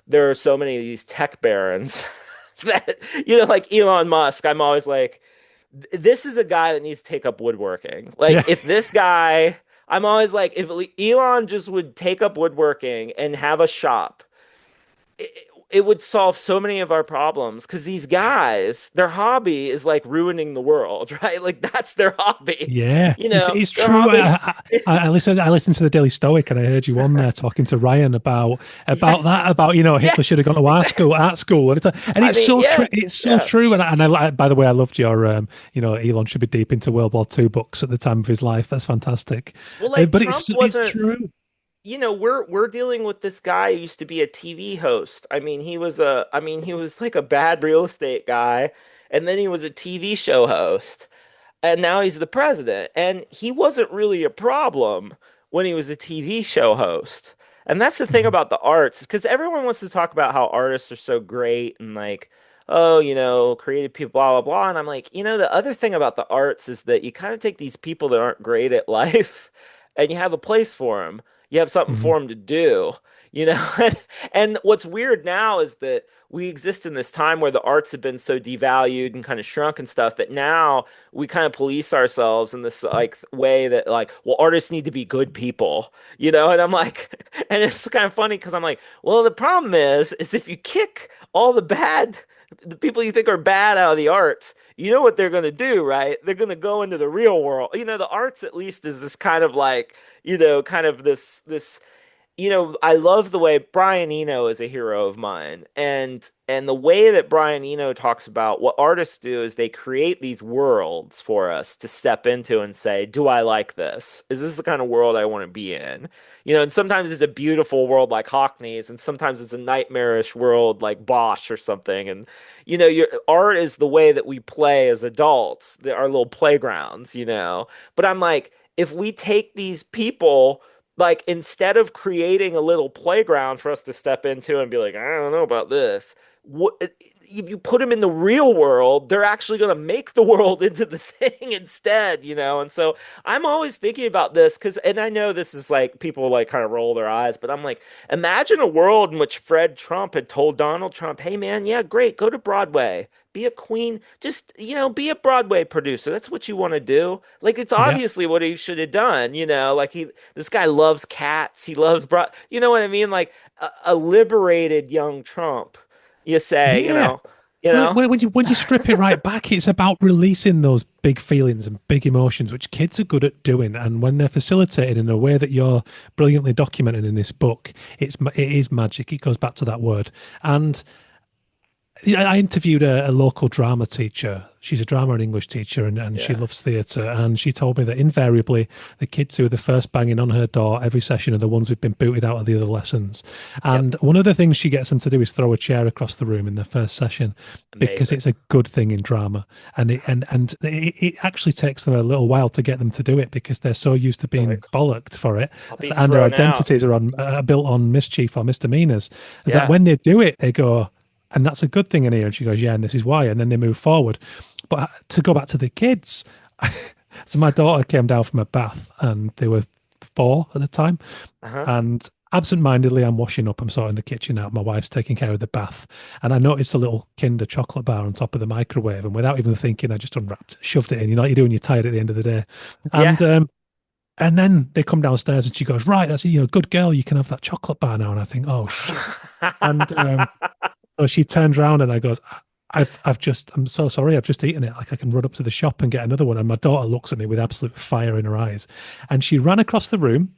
there are so many of these tech barons that, like Elon Musk, I'm always like, this is a guy that needs to take up woodworking. Like, Yeah. if this guy, I'm always like, if Elon just would take up woodworking and have a shop, it, it would solve so many of our problems. Because these guys, their hobby is like ruining the world, right? Like, that's their hobby. Yeah, it's Their true. hobby. I listened to the Daily Stoic, and I heard you on there talking to Ryan about Yeah, that about yeah, Hitler should have gone to exactly. art school, and I it's mean, so true. yeah, It's so yeah. true. By the way, I loved your Elon should be deep into World War II books at the time of his life. That's fantastic. Well, like But Trump it's wasn't true. we're dealing with this guy who used to be a TV host. He was like a bad real estate guy, and then he was a TV show host, and now he's the president. And he wasn't really a problem when he was a TV show host. And that's the thing Mhm. about the arts, because everyone wants to talk about how artists are so great and like, oh, creative people, blah, blah, blah. And I'm like, the other thing about the arts is that you kind of take these people that aren't great at life and you have a place for them. You have something Mhm. for them to do, you know? And what's weird now is that we exist in this time where the arts have been so devalued and kind of shrunk and stuff that now we kind of police ourselves in this like way that like, well, artists need to be good people, and I'm like, and it's kind of funny because I'm like, well, the problem is if you kick all the people you think are bad out of the arts, you know what they're going to do, right? They're going to go into the real world. The arts at least is this kind of like, kind of this I love the way Brian Eno is a hero of mine. And the way that Brian Eno talks about what artists do is they create these worlds for us to step into and say, do I like this? Is this the kind of world I want to be in? And sometimes it's a beautiful world like Hockney's, and sometimes it's a nightmarish world like Bosch or something. And your art is the way that we play as adults, our little playgrounds. But I'm like, if we take these people like instead of creating a little playground for us to step into and be like, I don't know about this, what if you put them in the real world, they're actually going to make the world into the thing instead. And so I'm always thinking about this because, and I know this is like people like kind of roll their eyes, but I'm like, imagine a world in which Fred Trump had told Donald Trump, hey man, yeah, great, go to Broadway. Be a queen, just, be a Broadway producer. That's what you want to do. Like, it's Yeah. obviously what he should have done. Like, this guy loves cats. He loves you know what I mean? Like a liberated young Trump, you say, Yeah. you Well, know? when you strip it right back, it's about releasing those big feelings and big emotions, which kids are good at doing. And when they're facilitated in a way that you're brilliantly documented in this book, it is magic. It goes back to that word. And yeah, I interviewed a local drama teacher. She's a drama and English teacher, and she Yeah. loves theatre. And she told me that invariably the kids who are the first banging on her door every session are the ones who've been booted out of the other lessons. Yep. And one of the things she gets them to do is throw a chair across the room in the first session because Amazing. it's a good thing in drama. And it actually takes them a little while to get them to do it because they're so used to They're like, being bollocked for it, I'll be and their thrown out. identities are built on mischief or misdemeanors. That Yeah. when they do it, they go, and that's a good thing in here. And she goes, yeah, and this is why. And then they move forward. But to go back to the kids, so my daughter came down from a bath and they were 4 at the time. Uh-huh. And absentmindedly, I'm washing up. I'm sorting the kitchen out. My wife's taking care of the bath. And I noticed a little Kinder chocolate bar on top of the microwave. And without even thinking, I just unwrapped, shoved it in. You know what you do when you're tired at the end of the day. Yeah. And then they come downstairs and she goes, right, that's, good girl. You can have that chocolate bar now. And I think, oh, shit. And so she turns around and I goes, I'm so sorry. I've just eaten it. Like I can run up to the shop and get another one. And my daughter looks at me with absolute fire in her eyes. And she ran across the room,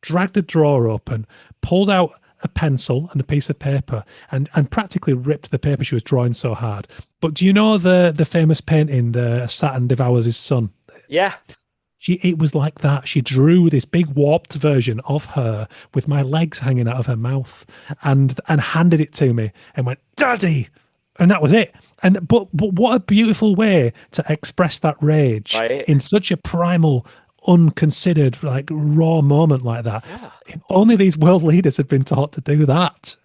dragged a drawer open, pulled out a pencil and a piece of paper and practically ripped the paper she was drawing so hard. But do you know the famous painting, the Saturn devours his son? Yeah. It was like that. She drew this big warped version of her with my legs hanging out of her mouth and handed it to me and went, Daddy. And that was it. And but what a beautiful way to express that rage Right. in such a primal, unconsidered, like raw moment like that. Yeah. If only these world leaders had been taught to do that.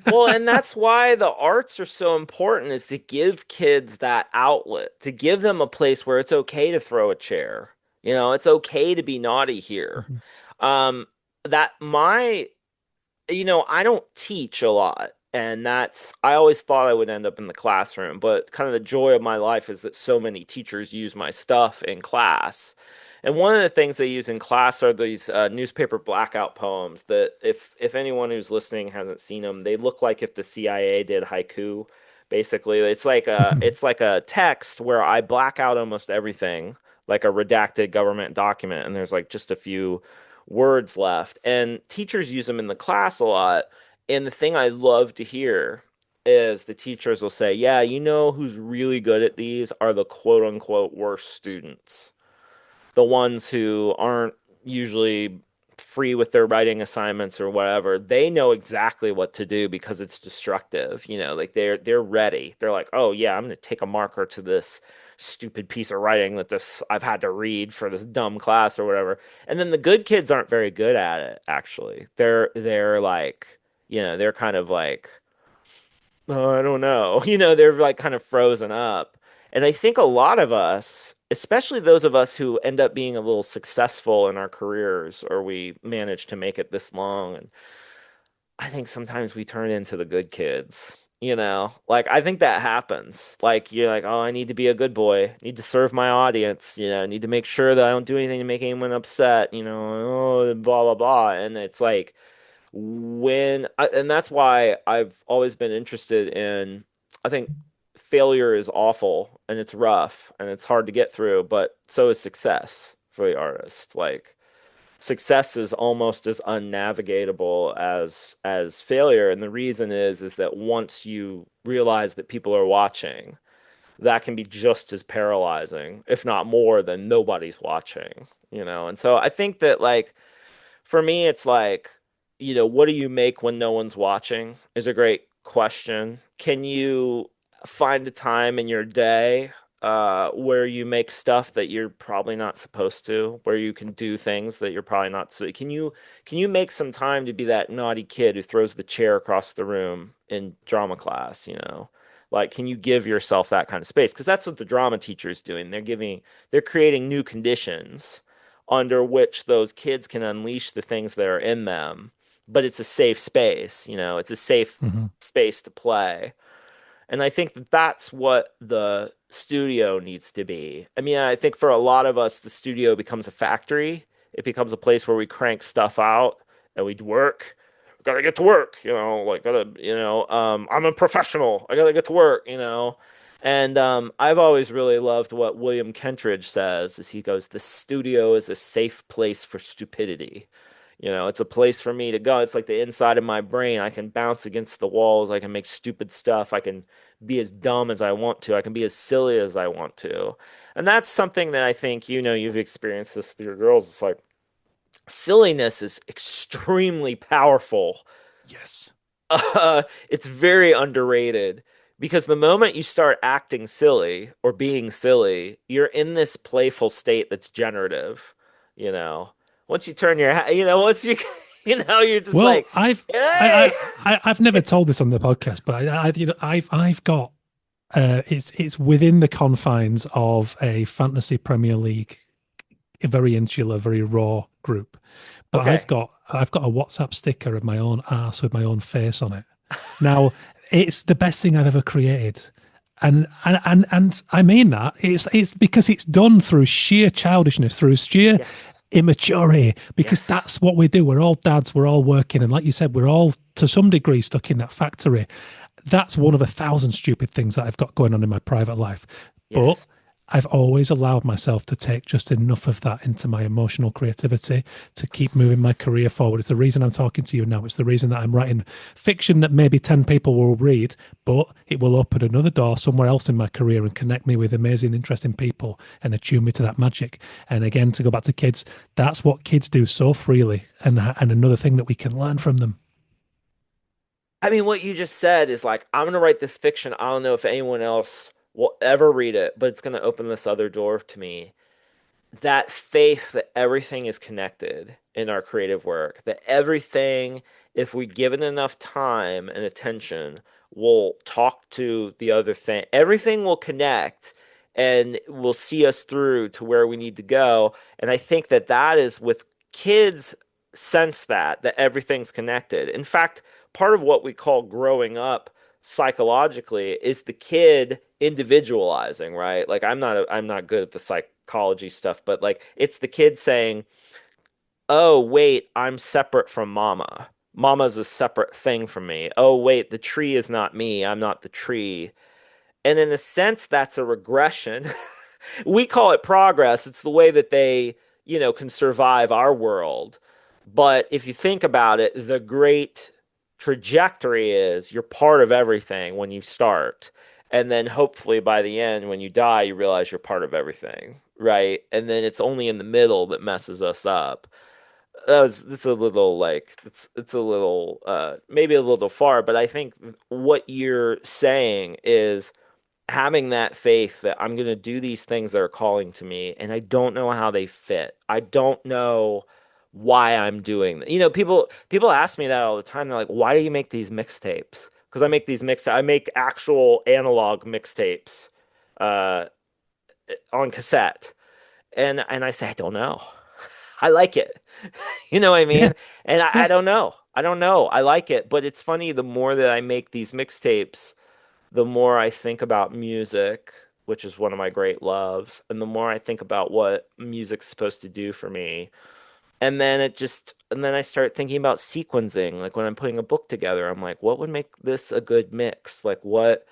Well, and that's why the arts are so important is to give kids that outlet, to give them a place where it's okay to throw a chair. You know, it's okay to be naughty here. Mhm. Um, that my, I don't teach a lot, and I always thought I would end up in the classroom, but kind of the joy of my life is that so many teachers use my stuff in class. And one of the things they use in class are these newspaper blackout poems that if anyone who's listening hasn't seen them, they look like if the CIA did haiku. Basically, it's like a text where I black out almost everything, like a redacted government document, and there's like just a few words left. And teachers use them in the class a lot. And the thing I love to hear is the teachers will say, yeah, you know who's really good at these are the quote unquote worst students, the ones who aren't usually free with their writing assignments or whatever. They know exactly what to do because it's destructive. Like they're ready. They're like, oh yeah, I'm gonna take a marker to this stupid piece of writing that this I've had to read for this dumb class or whatever. And then the good kids aren't very good at it, actually. They're like, they're kind of like, oh, I don't know. They're like kind of frozen up. And I think a lot of us, especially those of us who end up being a little successful in our careers or we manage to make it this long, and I think sometimes we turn into the good kids. Like I think that happens. Like you're like, oh, I need to be a good boy, need to serve my audience, need to make sure that I don't do anything to make anyone upset, oh, blah blah blah. And it's like and that's why I've always been interested in, I think failure is awful and it's rough and it's hard to get through, but so is success for the artist. Like success is almost as unnavigatable as failure. And the reason is that once you realize that people are watching, that can be just as paralyzing, if not more, than nobody's watching. And so I think that like for me, it's like, what do you make when no one's watching is a great question. Can you find a time in your day where you make stuff that you're probably not supposed to, where you can do things that you're probably not so can you make some time to be that naughty kid who throws the chair across the room in drama class? Like, can you give yourself that kind of space? Because that's what the drama teacher is doing. They're creating new conditions under which those kids can unleash the things that are in them, but it's a safe space. It's a safe Mhm. space to play. And I think that that's what the studio needs to be. I mean, I think for a lot of us, the studio becomes a factory. It becomes a place where we crank stuff out and we work gotta get to work, like I'm a professional. I gotta get to work, And I've always really loved what William Kentridge says, is he goes, the studio is a safe place for stupidity. It's a place for me to go. It's like the inside of my brain. I can bounce against the walls. I can make stupid stuff. I can be as dumb as I want to. I can be as silly as I want to. And that's something that I think, you've experienced this with your girls. It's like silliness is extremely powerful. Yes. It's very underrated because the moment you start acting silly or being silly, you're in this playful state that's generative, you know. Once you turn your, once you, you're just Well, like, hey. I've never told this on the podcast, but I've got it's within the confines of a fantasy Premier League, a very insular, very raw group. But Okay. I've got a WhatsApp sticker of my own ass with my own face on it. Now, it's the best thing I've ever created. And I mean that. It's because it's done through sheer childishness, through sheer Yes. immaturity, because Yes. that's what we do. We're all dads, we're all working, and like you said, we're all to some degree stuck in that factory. That's one of 1,000 stupid things that I've got going on in my private life. But Yes. I've always allowed myself to take just enough of that into my emotional creativity to keep moving my career forward. It's the reason I'm talking to you now. It's the reason that I'm writing fiction that maybe 10 people will read, but it will open another door somewhere else in my career and connect me with amazing, interesting people and attune me to that magic. And again, to go back to kids, that's what kids do so freely, and another thing that we can learn from them. I mean, what you just said is like, I'm going to write this fiction. I don't know if anyone else will ever read it, but it's going to open this other door to me. That faith that everything is connected in our creative work, that everything, if we give it enough time and attention, will talk to the other thing. Everything will connect and will see us through to where we need to go. And I think that that is with kids sense that everything's connected. In fact, part of what we call growing up psychologically is the kid individualizing, right? Like I'm not good at the psychology stuff, but like it's the kid saying, "Oh, wait, I'm separate from mama. Mama's a separate thing from me. Oh, wait, the tree is not me. I'm not the tree." And in a sense, that's a regression. We call it progress. It's the way that they, can survive our world. But if you think about it, the great trajectory is you're part of everything when you start. And then hopefully by the end, when you die, you realize you're part of everything, right? And then it's only in the middle that messes us up. It's a little like it's a little maybe a little far, but I think what you're saying is having that faith that I'm going to do these things that are calling to me, and I don't know how they fit. I don't know why I'm doing that. People ask me that all the time. They're like, "Why do you make these mixtapes?" Because I make actual analog mixtapes uh, on cassette, and I say I don't know. I like it. You know what I Yeah, mean? And I yeah. don't know. I don't know. I like it, but it's funny. The more that I make these mixtapes, the more I think about music, which is one of my great loves, and the more I think about what music's supposed to do for me. And then I start thinking about sequencing. Like when I'm putting a book together, I'm like, what would make this a good mix? Like what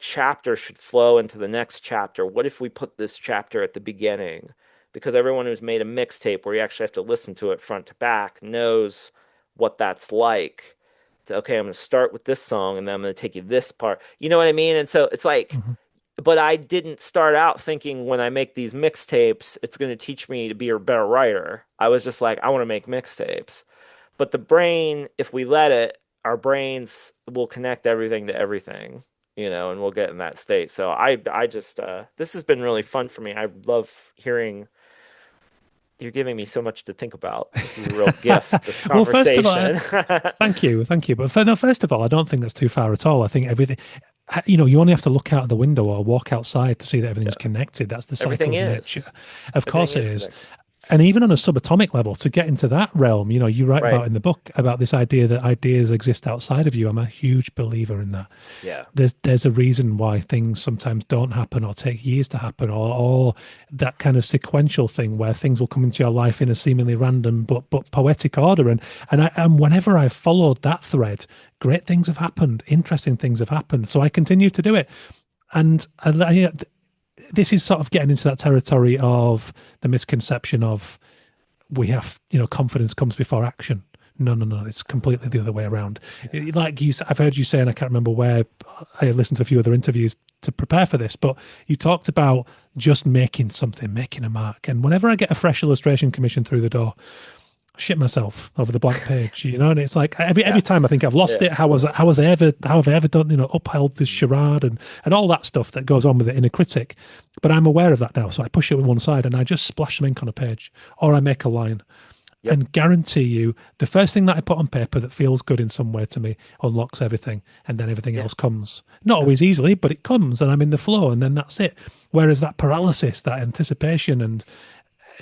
chapter should flow into the next chapter? What if we put this chapter at the beginning? Because everyone who's made a mixtape where you actually have to listen to it front to back knows what that's like. Okay, I'm going to start with this song and then I'm going to take you this part. You know what I mean? And so it's like, Mhm. but I didn't start out thinking when I make these mixtapes, it's going to teach me to be a better writer. I was just like, I want to make mixtapes. But the brain, if we let it, our brains will connect everything to everything, and we'll get in that state. So I just, this has been really fun for me. I love hearing you're giving me so much to think about. This is a real gift, this Well, first of all, conversation. thank you. But no, first of all, I don't think that's too far at all. I think everything, you only have to look out the window or walk outside to see that everything's Yeah, connected. That's the cycle everything of nature. is. Of Everything course it is is. connected. And even on a subatomic level, to get into that realm, you write Right. about in the book about this idea that ideas exist outside of you. I'm a huge believer in that. Yeah. There's a reason why things sometimes don't happen or take years to happen, or that kind of sequential thing where things will come into your life in a seemingly random but poetic order. And whenever I've followed that thread, great things have happened, interesting things have happened. So I continue to do it. And this is sort of getting into that territory of the misconception of we have, confidence comes before action. No, no, no. It's completely the other way around. Like I've heard you say, and I can't remember where. I listened to a few other interviews to prepare for this, but you talked about just making something, making a mark. And whenever I get a fresh illustration commission through the door, I shit myself over the blank page, and it's like every Yeah. time I think I've lost Yeah. it. How have I ever done, upheld this charade and all that stuff that goes on with the inner critic. But I'm aware of that now, so I push it with one side and I just splash some ink on a page, or I make a line Yep. and guarantee you the first thing that I put on paper that feels good in some way to me unlocks everything, and then everything Yeah. else comes. Not always easily, but it comes, and I'm in the flow, and then that's it. Whereas that paralysis, that anticipation, and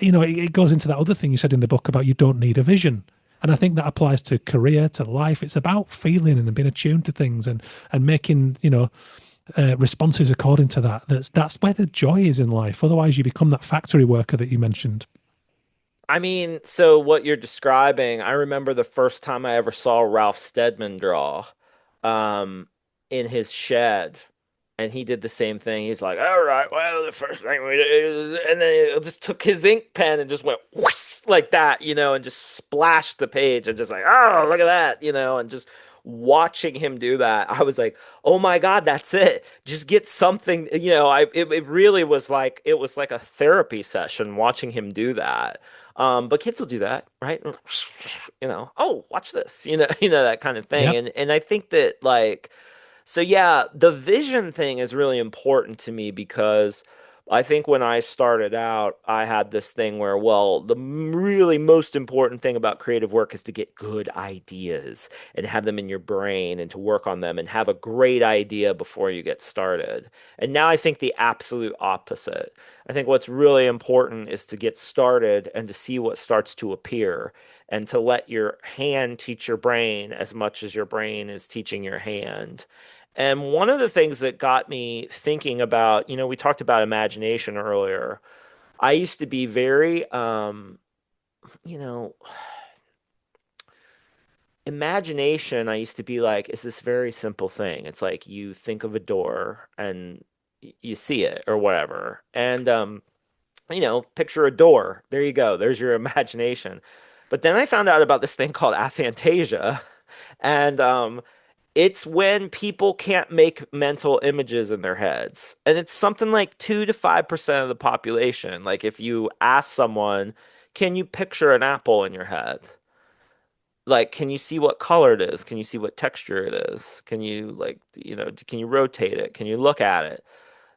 it goes into that other thing you said in the book about you don't need a vision. And I think that applies to career, to life. It's about feeling and being attuned to things and making, responses according to that. That's where the joy is in life. Otherwise, you become that factory worker that you mentioned. I mean, so what you're describing, I remember the first time I ever saw Ralph Steadman draw, um, in his shed, and he did the same thing. He's like, "All right, well, the first thing we do," and then he just took his ink pen and just went whoosh, like that, and just splashed the page and just like, "Oh, look at that," and just watching him do that, I was like, "Oh my God, that's it. Just get something." It really was like a therapy session watching him do that. But kids will do that, right? Oh, watch this, that kind of thing. Yep. And I think that so yeah, the vision thing is really important to me because I think when I started out, I had this thing where, well, the really most important thing about creative work is to get good ideas and have them in your brain and to work on them and have a great idea before you get started. And now I think the absolute opposite. I think what's really important is to get started and to see what starts to appear and to let your hand teach your brain as much as your brain is teaching your hand. And one of the things that got me thinking about, we talked about imagination earlier. I used to be very, you know, imagination, I used to be like, is this very simple thing. It's like you think of a door and you see it or whatever. And, picture a door. There you go. There's your imagination. But then I found out about this thing called aphantasia. And it's when people can't make mental images in their heads. And it's something like 2 to 5% of the population. Like if you ask someone, can you picture an apple in your head? Like, can you see what color it is? Can you see what texture it is? Can you can you rotate it? Can you look at it?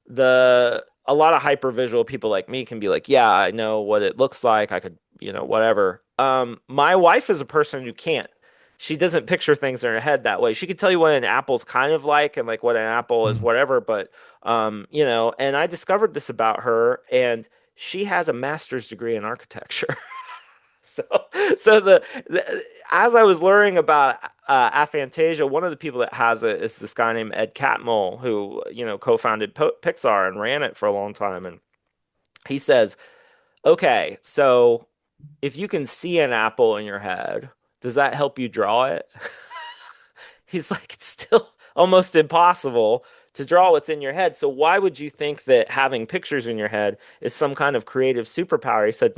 The A lot of hypervisual people like me can be like, yeah, I know what it looks like. I could, whatever. My wife is a person who can't. She doesn't picture things in her head that way. She could tell you what an apple's kind of like and like what an apple is, Mm. whatever. But and I discovered this about her, and she has a master's degree in architecture. So, so as I was learning about aphantasia, one of the people that has it is this guy named Ed Catmull, who co-founded Pixar and ran it for a long time. And he says, "Okay, so if you can see an apple in your head, does that help you draw it?" He's like, "It's still almost impossible to draw what's in your head. So why would you think that having pictures in your head is some kind of creative superpower?" He said,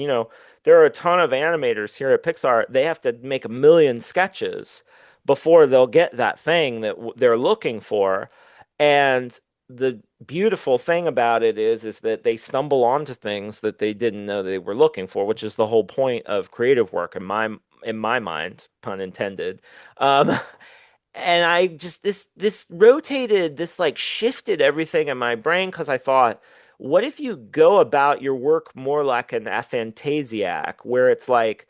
there are a ton of animators here at Pixar. They have to make a million sketches before they'll get that thing that they're looking for. And the beautiful thing about it is that they stumble onto things that they didn't know they were looking for, which is the whole point of creative work in my mind, pun intended. Um, and I just this rotated, this like shifted everything in my brain because I thought, what if you go about your work more like an aphantasiac, where it's like,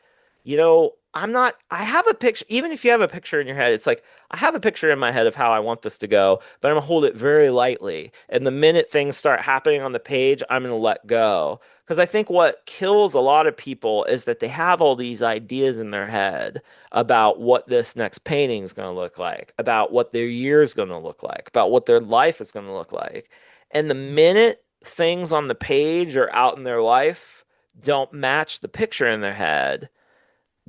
I have a picture. Even if you have a picture in your head, it's like I have a picture in my head of how I want this to go, but I'm gonna hold it very lightly. And the minute things start happening on the page, I'm gonna let go. Because I think what kills a lot of people is that they have all these ideas in their head about what this next painting is going to look like, about what their year is going to look like, about what their life is going to look like. And the minute things on the page or out in their life don't match the picture in their head,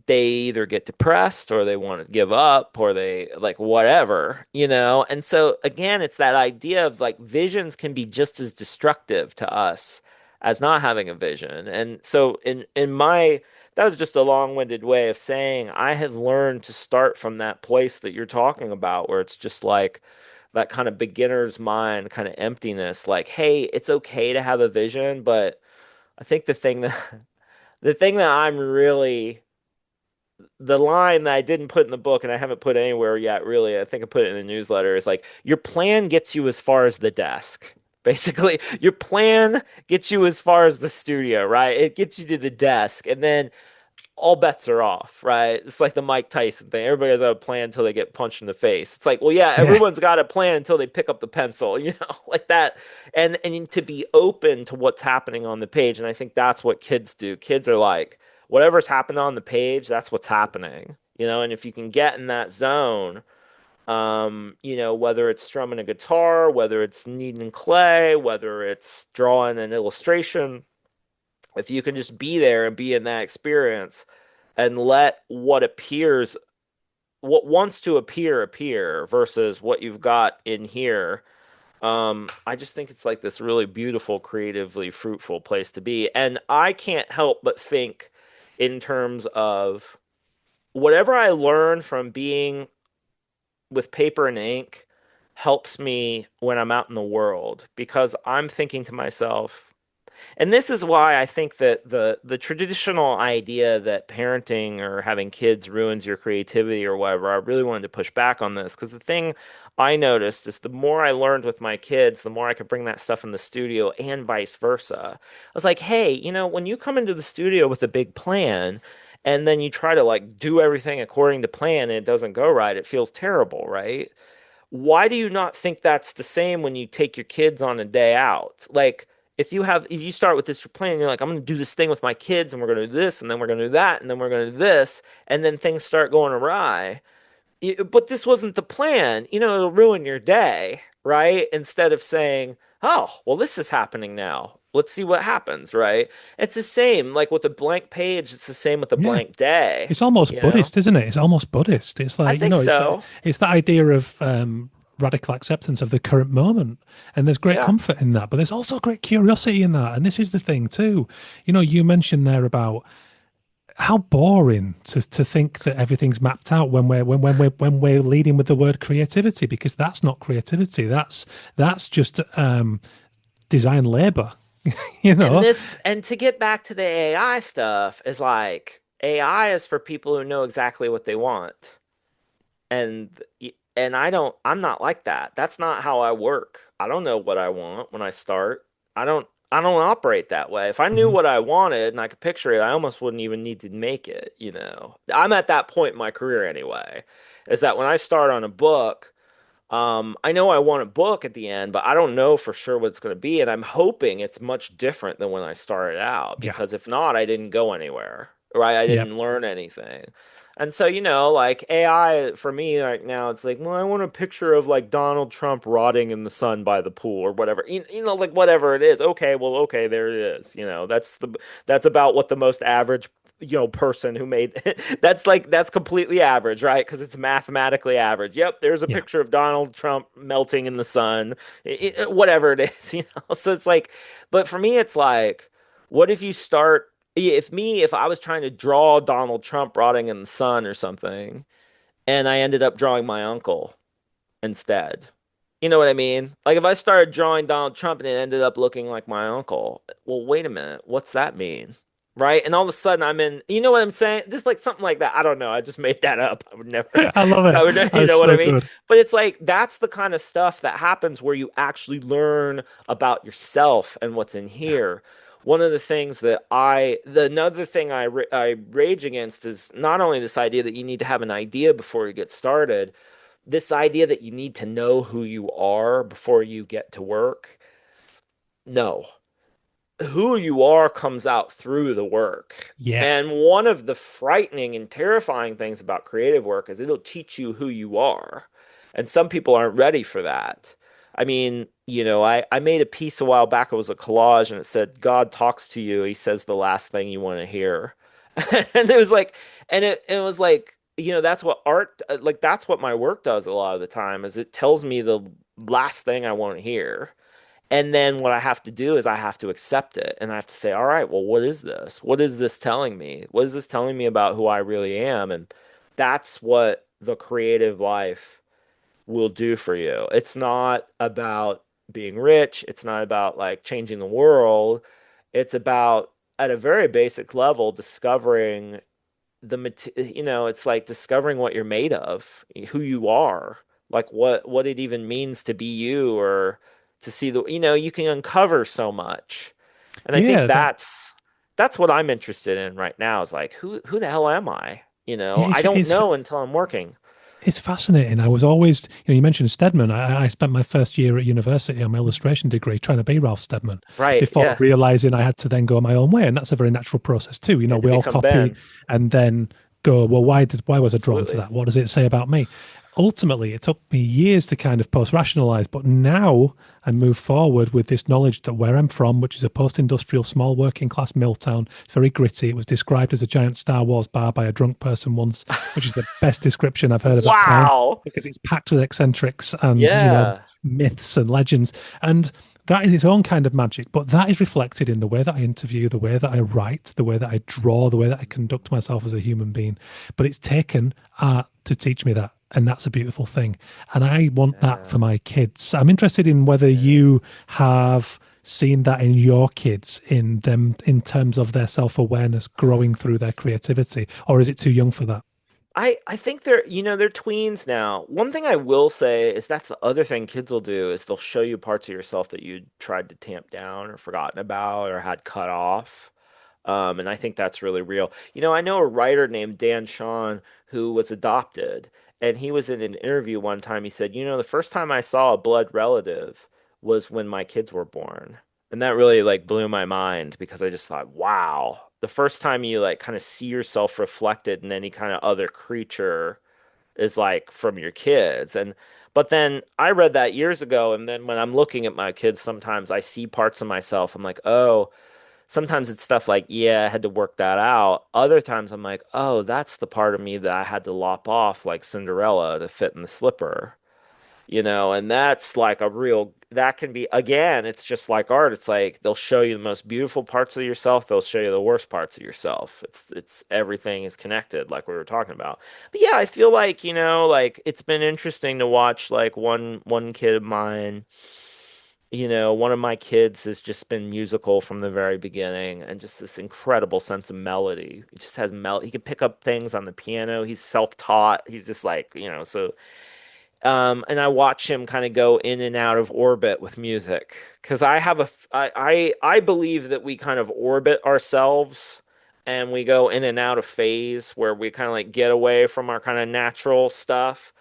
they either get depressed or they want to give up or they like whatever, you know? And so again, it's that idea of like visions can be just as destructive to us as not having a vision. And so in my that was just a long-winded way of saying I have learned to start from that place that you're talking about where it's just like that kind of beginner's mind, kind of emptiness, like, hey, it's okay to have a vision, but I think the thing that I'm really the line that I didn't put in the book and I haven't put anywhere yet, really, I think I put it in the newsletter, is like your plan gets you as far as the desk. Basically, your plan gets you as far as the studio, right? It gets you to the desk, and then all bets are off, right? It's like the Mike Tyson thing. Everybody has a plan until they get punched in the face. It's like, well, yeah, Yeah. everyone's got a plan until they pick up the pencil, like that. And to be open to what's happening on the page. And I think that's what kids do. Kids are like, whatever's happening on the page, that's what's happening, and if you can get in that zone, whether it's strumming a guitar, whether it's kneading clay, whether it's drawing an illustration, if you can just be there and be in that experience and let what wants to appear versus what you've got in here. I just think it's like this really beautiful, creatively fruitful place to be. And I can't help but think in terms of whatever I learn from being with paper and ink helps me when I'm out in the world because I'm thinking to myself, and this is why I think that the traditional idea that parenting or having kids ruins your creativity or whatever, I really wanted to push back on this because the thing I noticed is the more I learned with my kids, the more I could bring that stuff in the studio and vice versa. I was like, hey, when you come into the studio with a big plan and then you try to like do everything according to plan and it doesn't go right, it feels terrible, right? Why do you not think that's the same when you take your kids on a day out? Like, if you start with this plan, you're like, I'm going to do this thing with my kids, and we're going to do this, and then we're going to do that, and then we're going to do this, and then things start going awry. But this wasn't the plan. It'll ruin your day, right? Instead of saying, oh, well, this is happening now. Let's see what happens, right? It's the same, like with a blank page, it's the same with a Yeah. blank day, It's almost you know? Buddhist, isn't it? It's almost Buddhist. It's I like, think that so. it's that idea of radical acceptance of the current moment. And there's great Yeah. comfort in that, but there's also great curiosity in that. And this is the thing too. You mentioned there about how boring to think that everything's mapped out when we're leading with the word creativity, because that's not creativity. That's just design labor, you know? And to get back to the AI stuff is like AI is for people who know exactly what they want. And I'm not like that. That's not how I work. I don't know what I want when I start. I don't operate that way. If I knew Mhm. what I wanted and I could picture it, I almost wouldn't even need to make it. I'm at that point in my career anyway. Is that when I start on a book, I know I want a book at the end, but I don't know for sure what it's going to be. And I'm hoping it's much different than when I started out, Yeah. because if not, I didn't go anywhere, right? I Yeah. didn't learn anything. And so, like AI for me right now, it's like, well, I want a picture of like Donald Trump rotting in the sun by the pool or whatever, like whatever it is. Okay, well, okay, there it is. That's about what the most average person who made that's completely average, right? Because it's mathematically average. Yep, there's a Yeah. picture of Donald Trump melting in the sun, whatever it is, So it's like, but for me, it's like, what if you start? If I was trying to draw Donald Trump rotting in the sun or something, and I ended up drawing my uncle instead. You know what I mean? Like if I started drawing Donald Trump and it ended up looking like my uncle, well, wait a minute, what's that mean? Right? And all of a sudden I'm in, you know what I'm saying? Just like something like that. I don't know. I just made that up. I would never, I love I it. would, you That's know what I so mean? good. But it's like that's the kind of stuff that happens where you actually learn about yourself and what's in Yeah. here. One of the things another thing I rage against is not only this idea that you need to have an idea before you get started, this idea that you need to know who you are before you get to work. No, who you are comes out through the work. Yeah. And one of the frightening and terrifying things about creative work is it'll teach you who you are. And some people aren't ready for that. I mean, I made a piece a while back. It was a collage and it said, God talks to you. He says the last thing you want to hear. And it was like, it was like, that's what art, like, that's what my work does a lot of the time is it tells me the last thing I want to hear. And then what I have to do is I have to accept it and I have to say, all right, well, what is this? What is this telling me? What is this telling me about who I really am? And that's what the creative life will do for you. It's not about being rich. It's not about like changing the world. It's about, at a very basic level, discovering it's like discovering what you're made of, who you are, like what it even means to be you, or to see you can uncover so much. And I think Yeah, that that's what I'm interested in right now is like who the hell am I? yeah, I don't it's know until I'm working. it's fascinating. I was always, you mentioned Stedman. I spent my first year at university on my illustration degree trying to be Ralph Steadman Right, before yeah. realizing I had to then go my own way. And that's a very natural process too. You had to We all become copy Ben. and then go, well, why was I drawn to Absolutely. that? What does it say about me? Ultimately, it took me years to kind of post rationalize, but now I move forward with this knowledge that where I'm from, which is a post industrial, small working class mill town, it's very gritty. It was described as a giant Star Wars bar by a drunk person once, which is the best description I've heard of that town Wow. because it's packed with eccentrics and, Yeah. myths and legends. And that is its own kind of magic, but that is reflected in the way that I interview, the way that I write, the way that I draw, the way that I conduct myself as a human being. But it's taken art to teach me that. And that's a beautiful thing. And I want that Yeah. for my kids. I'm interested in whether Yeah. you have seen that in your kids, in them, in terms of their self awareness growing through their creativity, or is it too young for that? I think they're tweens now. One thing I will say is that's the other thing kids will do is they'll show you parts of yourself that you tried to tamp down or forgotten about or had cut off. And I think that's really real. I know a writer named Dan Shawn who was adopted, and he was in an interview one time. He said, the first time I saw a blood relative was when my kids were born. And that really like blew my mind because I just thought, wow, the first time you like kind of see yourself reflected in any kind of other creature is like from your kids. But then I read that years ago, and then when I'm looking at my kids, sometimes I see parts of myself. I'm like, oh, sometimes it's stuff like, yeah, I had to work that out. Other times I'm like, oh, that's the part of me that I had to lop off like Cinderella to fit in the slipper. And that's like that can be, again, it's just like art. It's like they'll show you the most beautiful parts of yourself, they'll show you the worst parts of yourself. It's everything is connected, like we were talking about. But yeah, I feel like, like it's been interesting to watch like one kid of mine. One of my kids has just been musical from the very beginning and just this incredible sense of melody. He just has he can pick up things on the piano. He's self-taught. He's just like, so and I watch him kind of go in and out of orbit with music because I believe that we kind of orbit ourselves and we go in and out of phase where we kind of like get away from our kind of natural stuff.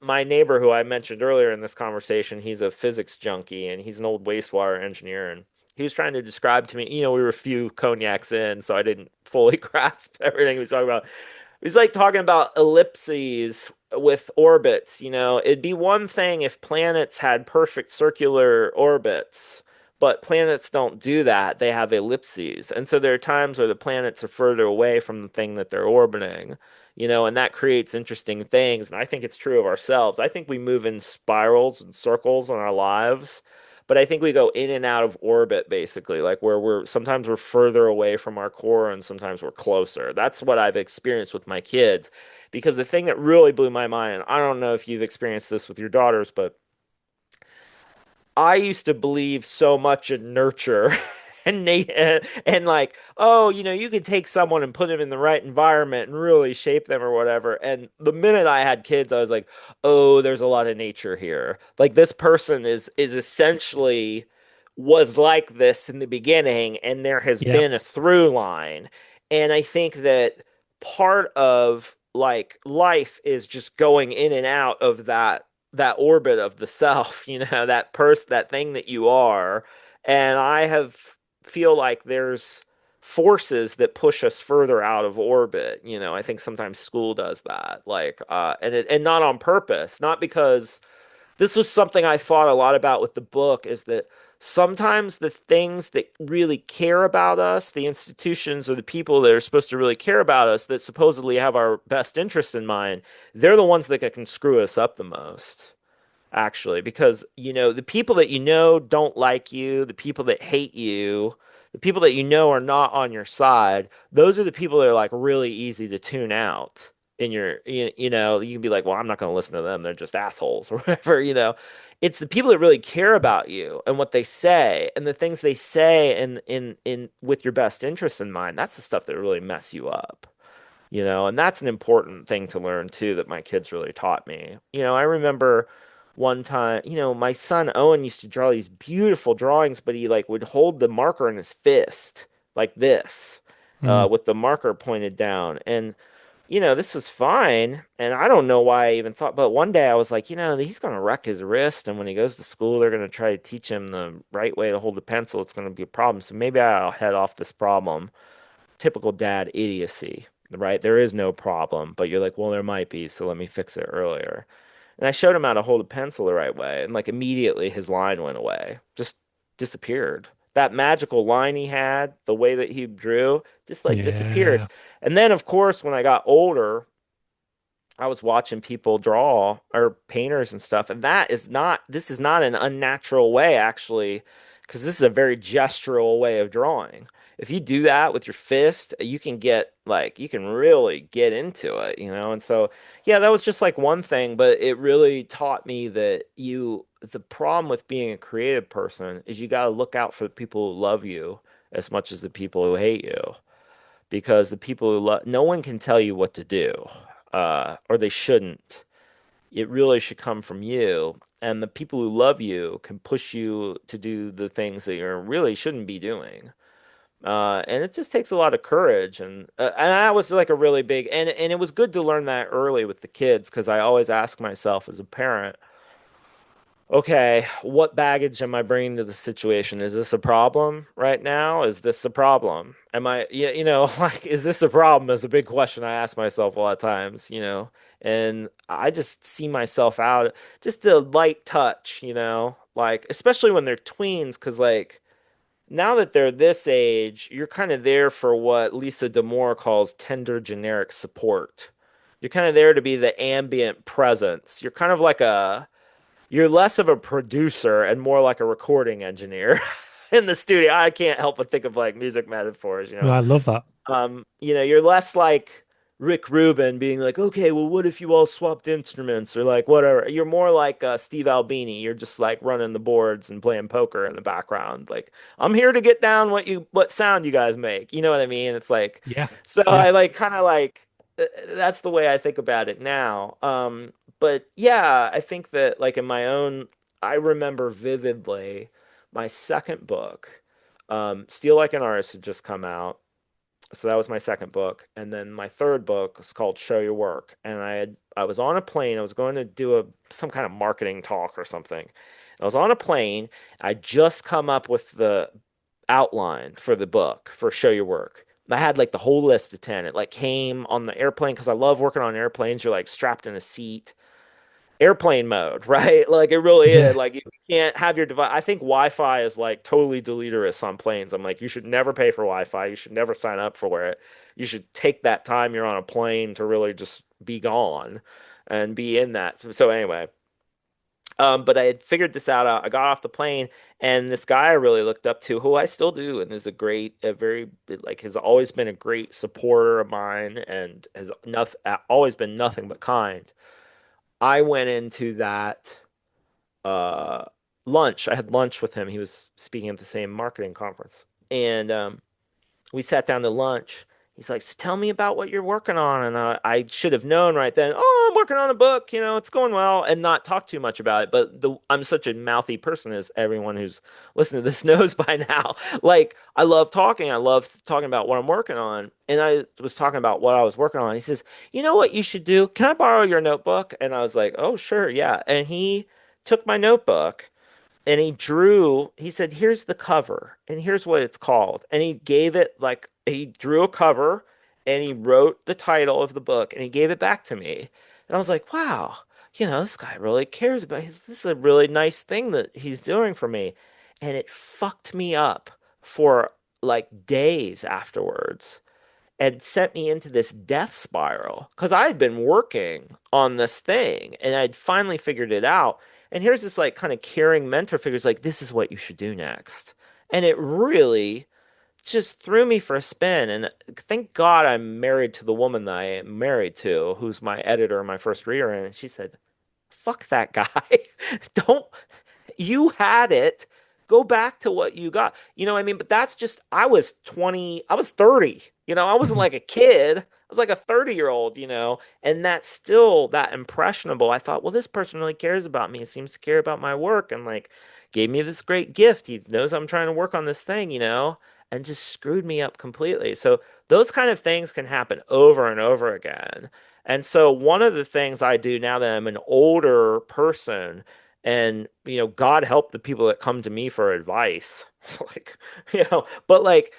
My neighbor, who I mentioned earlier in this conversation, he's a physics junkie and he's an old wastewater engineer, and he was trying to describe to me, we were a few cognacs in, so I didn't fully grasp everything he was talking about. He's like talking about ellipses with orbits. It'd be one thing if planets had perfect circular orbits, but planets don't do that. They have ellipses. And so there are times where the planets are further away from the thing that they're orbiting, and that creates interesting things. And I think it's true of ourselves. I think we move in spirals and circles in our lives, but I think we go in and out of orbit basically, like where we're further away from our core and sometimes we're closer. That's what I've experienced with my kids. Because the thing that really blew my mind, and I don't know if you've experienced this with your daughters, but I used to believe so much in nurture and like, oh, you could take someone and put them in the right environment and really shape them or whatever. And the minute I had kids, I was like, oh, there's a lot of nature here. Like this person is essentially was like this in the beginning, and there has Yeah. been a through line. And I think that part of like life is just going in and out of that orbit of the self, that thing that you are. And I have feel like there's forces that push us further out of orbit. I think sometimes school does that. Like and not on purpose, not because this was something I thought a lot about with the book, is that sometimes the things that really care about us, the institutions or the people that are supposed to really care about us, that supposedly have our best interests in mind, they're the ones that can screw us up the most, actually, because the people that don't like you, the people that hate you, the people that are not on your side, those are the people that are like really easy to tune out in you can be like, well, I'm not going to listen to them, they're just assholes or whatever. It's the people that really care about you and what they say and the things they say in with your best interests in mind. That's the stuff that really mess you up. And that's an important thing to learn too, that my kids really taught me. I remember one time, my son Owen used to draw these beautiful drawings, but he like would hold the marker in his fist like this, Mm. with the marker pointed down. And this was fine. And I don't know why I even thought, but one day I was like, he's going to wreck his wrist. And when he goes to school, they're going to try to teach him the right way to hold a pencil. It's going to be a problem. So maybe I'll head off this problem. Typical dad idiocy, right? There is no problem, but you're like, well, there might be, so let me fix it earlier. And I showed him how to hold a pencil the right way, and like immediately his line went away, just disappeared. That magical line he had, the way that he drew, just like disappeared. Yeah. And then, of course, when I got older, I was watching people draw or painters and stuff, and this is not an unnatural way, actually, because this is a very gestural way of drawing. If you do that with your fist, you can really get into it. And so, yeah, that was just like one thing, but it really taught me that the problem with being a creative person is you got to look out for the people who love you as much as the people who hate you, because the people who love, no one can tell you what to do, or they shouldn't. It really should come from you. And the people who love you can push you to do the things that you really shouldn't be doing. And it just takes a lot of courage. And that was like a really big, and it was good to learn that early with the kids, because I always ask myself as a parent, okay, what baggage am I bringing to the situation? Is this a problem right now? Is this a problem? Am I, yeah, like, is this a problem? Is a big question I ask myself a lot of times. And I just see myself out, just a light touch, like, especially when they're tweens, because, like, now that they're this age, you're kind of there for what Lisa D'Amour calls tender generic support. You're kind of there to be the ambient presence. You're less of a producer and more like a recording engineer in the studio. I can't help but think of like music metaphors, you No, know. I love that. You're less like Rick Rubin being like, okay, well, what if you all swapped instruments or like whatever. You're more like Steve Albini. You're just like running the boards and playing poker in the background. Like, I'm here to get down what sound you guys make. You know what I mean? It's like, Yeah. so Yeah. I like kind of like that's the way I think about it now. But yeah, I think that like in my own, I remember vividly my second book, Steal Like an Artist, had just come out. So that was my second book, and then my third book was called Show Your Work. And I was on a plane. I was going to do some kind of marketing talk or something. I was on a plane. I just come up with the outline for the book for Show Your Work. I had like the whole list of 10. It like came on the airplane, because I love working on airplanes. You're like strapped in a seat, airplane mode, right? Like, it really is. Yeah. Like, you can't have your device. I think Wi-Fi is like totally deleterious on planes. I'm like, you should never pay for Wi-Fi. You should never sign up for it. You should take that time you're on a plane to really just be gone and be in that. So anyway, but I had figured this out. I got off the plane, and this guy I really looked up to, who I still do, and is a very, like, has always been a great supporter of mine, and has always been nothing but kind. I went into that uh, lunch. I had lunch with him. He was speaking at the same marketing conference, and we sat down to lunch. He's like, "So tell me about what you're working on." And I should have known right then. Oh, I'm working on a book. It's going well, and not talk too much about it. But I'm such a mouthy person, as everyone who's listened to this knows by now. Like, I love talking. I love talking about what I'm working on. And I was talking about what I was working on. He says, "You know what you should do? Can I borrow your notebook?" And I was like, "Oh, sure, yeah." And he took my notebook, and he said, here's the cover and here's what it's called. And he gave it, like, he drew a cover and he wrote the title of the book and he gave it back to me. And I was like, wow, this guy really cares about this is a really nice thing that he's doing for me. And it fucked me up for like days afterwards and sent me into this death spiral because I had been working on this thing and I'd finally figured it out. And here's this like kind of caring mentor figure who's like, this is what you should do next. And it really just threw me for a spin. And thank God I'm married to the woman that I am married to, who's my editor in my first reader. And she said, fuck that guy. Don't, you had it. Go back to what you got. You know what I mean? But that's just, I was 20, I was 30. I wasn't Mhm. like a kid. I was like a 30-year-old, and that's still that impressionable. I thought, well, this person really cares about me. He seems to care about my work and like gave me this great gift. He knows I'm trying to work on this thing, and just screwed me up completely. So those kind of things can happen over and over again. And so one of the things I do now that I'm an older person, and God help the people that come to me for advice, like, but like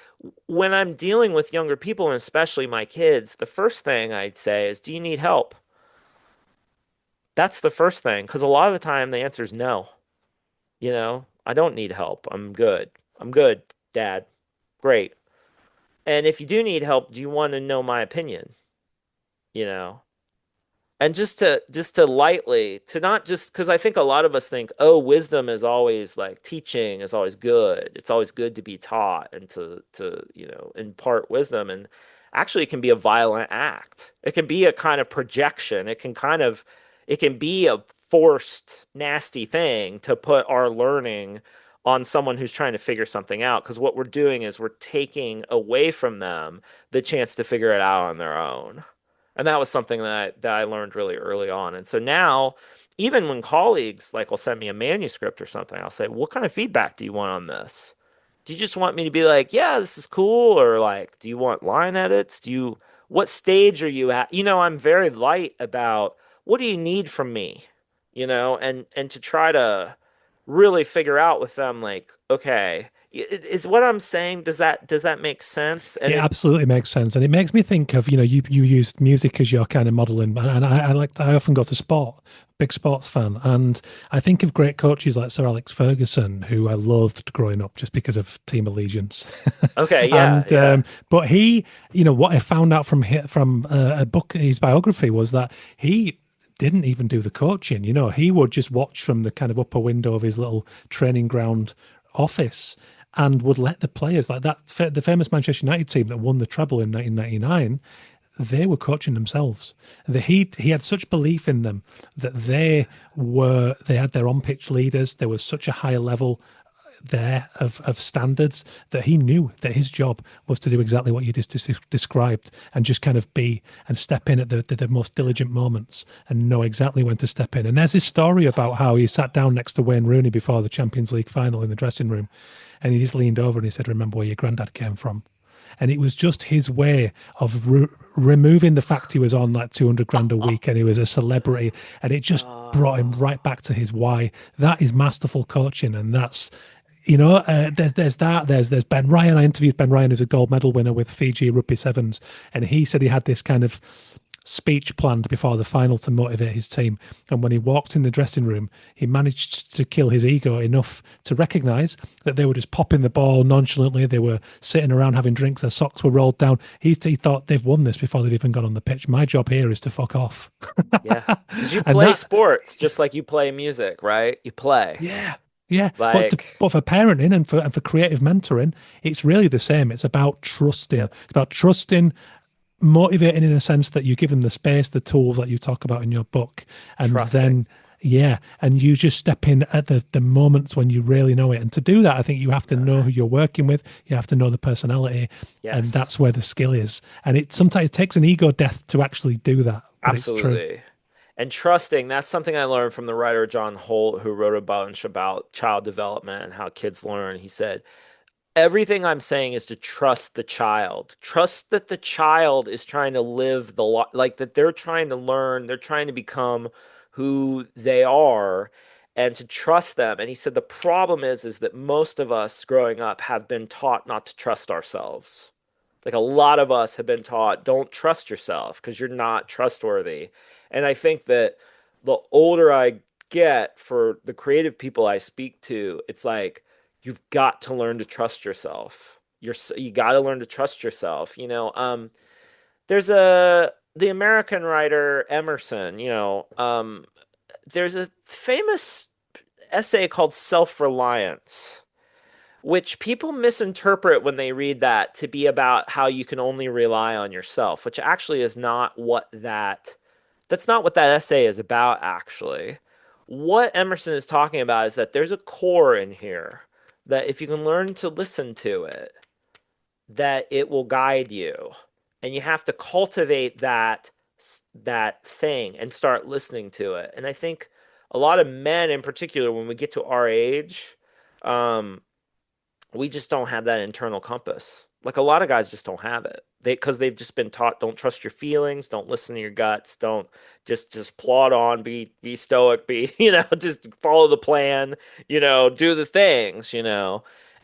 when I'm dealing with younger people and especially my kids, the first thing I'd say is, do you need help? That's the first thing, because a lot of the time the answer is no. I don't need help. I'm good. I'm good, Dad. Great. And if you do need help, do you want to know my opinion? You know? And just to lightly, to not just because I think a lot of us think, oh, wisdom is always like teaching is always good. It's always good to be taught and to impart wisdom. And actually it can be a violent act. It can be a kind of projection. It can be a forced, nasty thing to put our learning on someone who's trying to figure something out. Because what we're doing is we're taking away from them the chance to figure it out on their own. And that was something that I learned really early on. And so now, even when colleagues like will send me a manuscript or something, I'll say, "What kind of feedback do you want on this? Do you just want me to be like, yeah, this is cool, or like, do you want line edits? What stage are you at?" I'm very light about what do you need from me, and to try to really figure out with them, like, okay, is what I'm saying, does that make sense? And It it absolutely makes sense, and it makes me think of you used music as your kind of modeling, and I often go to sport, big sports fan, and I think of great coaches like Sir Alex Ferguson, who I loathed growing up just because of team allegiance, okay, yeah, and yeah. but he, what I found out from a book, his biography, was that he didn't even do the coaching. He would just watch from the kind of upper window of his little training ground office and would let the players like that. The famous Manchester United team that won the treble in 1999, they were coaching themselves. He had such belief in them that they had their on pitch leaders. There was such a high level there of standards that he knew that his job was to do exactly what you just described and just kind of be and step in at the most diligent moments and know exactly when to step in. And there's this story about how he sat down next to Wayne Rooney before the Champions League final in the dressing room, and he just leaned over and he said, "Remember where your granddad came from." And it was just his way of removing the fact he was on like 200 grand a week and he was a celebrity, and it just brought him Oh, right back to his why. That is masterful coaching, and that's there's that. There's Ben Ryan. I interviewed Ben Ryan, who's a gold medal winner with Fiji Rugby Sevens, and he said he had this kind of speech planned before the final to motivate his team. And when he walked in the dressing room, he managed to kill his ego enough to recognise that they were just popping the ball nonchalantly. They were sitting around having drinks. Their socks were rolled down. He thought they've won this before they've even got on the pitch. My job here is to fuck off. yeah. Because you And play that, sports just like you play music, right? You play. yeah, yeah. Like, But for parenting and for creative mentoring, it's really the same. It's about trusting. yep, It's about trusting, motivating in a sense that you give them the space, the tools that you talk about in your book, and trusting. then yeah, and you just step in at the moments when you really know it. And to do that, I think you have to know Uh, who you're working with. You have to know the personality, and yes, that's where the skill is. And it sometimes it takes an ego death to actually do that, but it's true. absolutely. And trusting, that's something I learned from the writer John Holt, who wrote a bunch about child development and how kids learn. He said, everything I'm saying is to trust the child. Trust that the child is trying to live like that they're trying to learn, they're trying to become who they are, and to trust them. And he said the problem is that most of us growing up have been taught not to trust ourselves. Like a lot of us have been taught, don't trust yourself because you're not trustworthy. And I think that the older I get, for the creative people I speak to, it's like you've got to learn to trust yourself. You got to learn to trust yourself. There's the American writer Emerson. There's a famous essay called Self-Reliance, which people misinterpret when they read that to be about how you can only rely on yourself, which actually is not what that's not what that essay is about, actually. What Emerson is talking about is that there's a core in here that if you can learn to listen to it, that it will guide you. And you have to cultivate that thing and start listening to it. And I think a lot of men in particular, when we get to our age, um, we just don't have that internal compass. Like a lot of guys just don't have it. Because they've just been taught, don't trust your feelings, don't listen to your guts, don't just plod on, be stoic, be just follow the plan, do the things.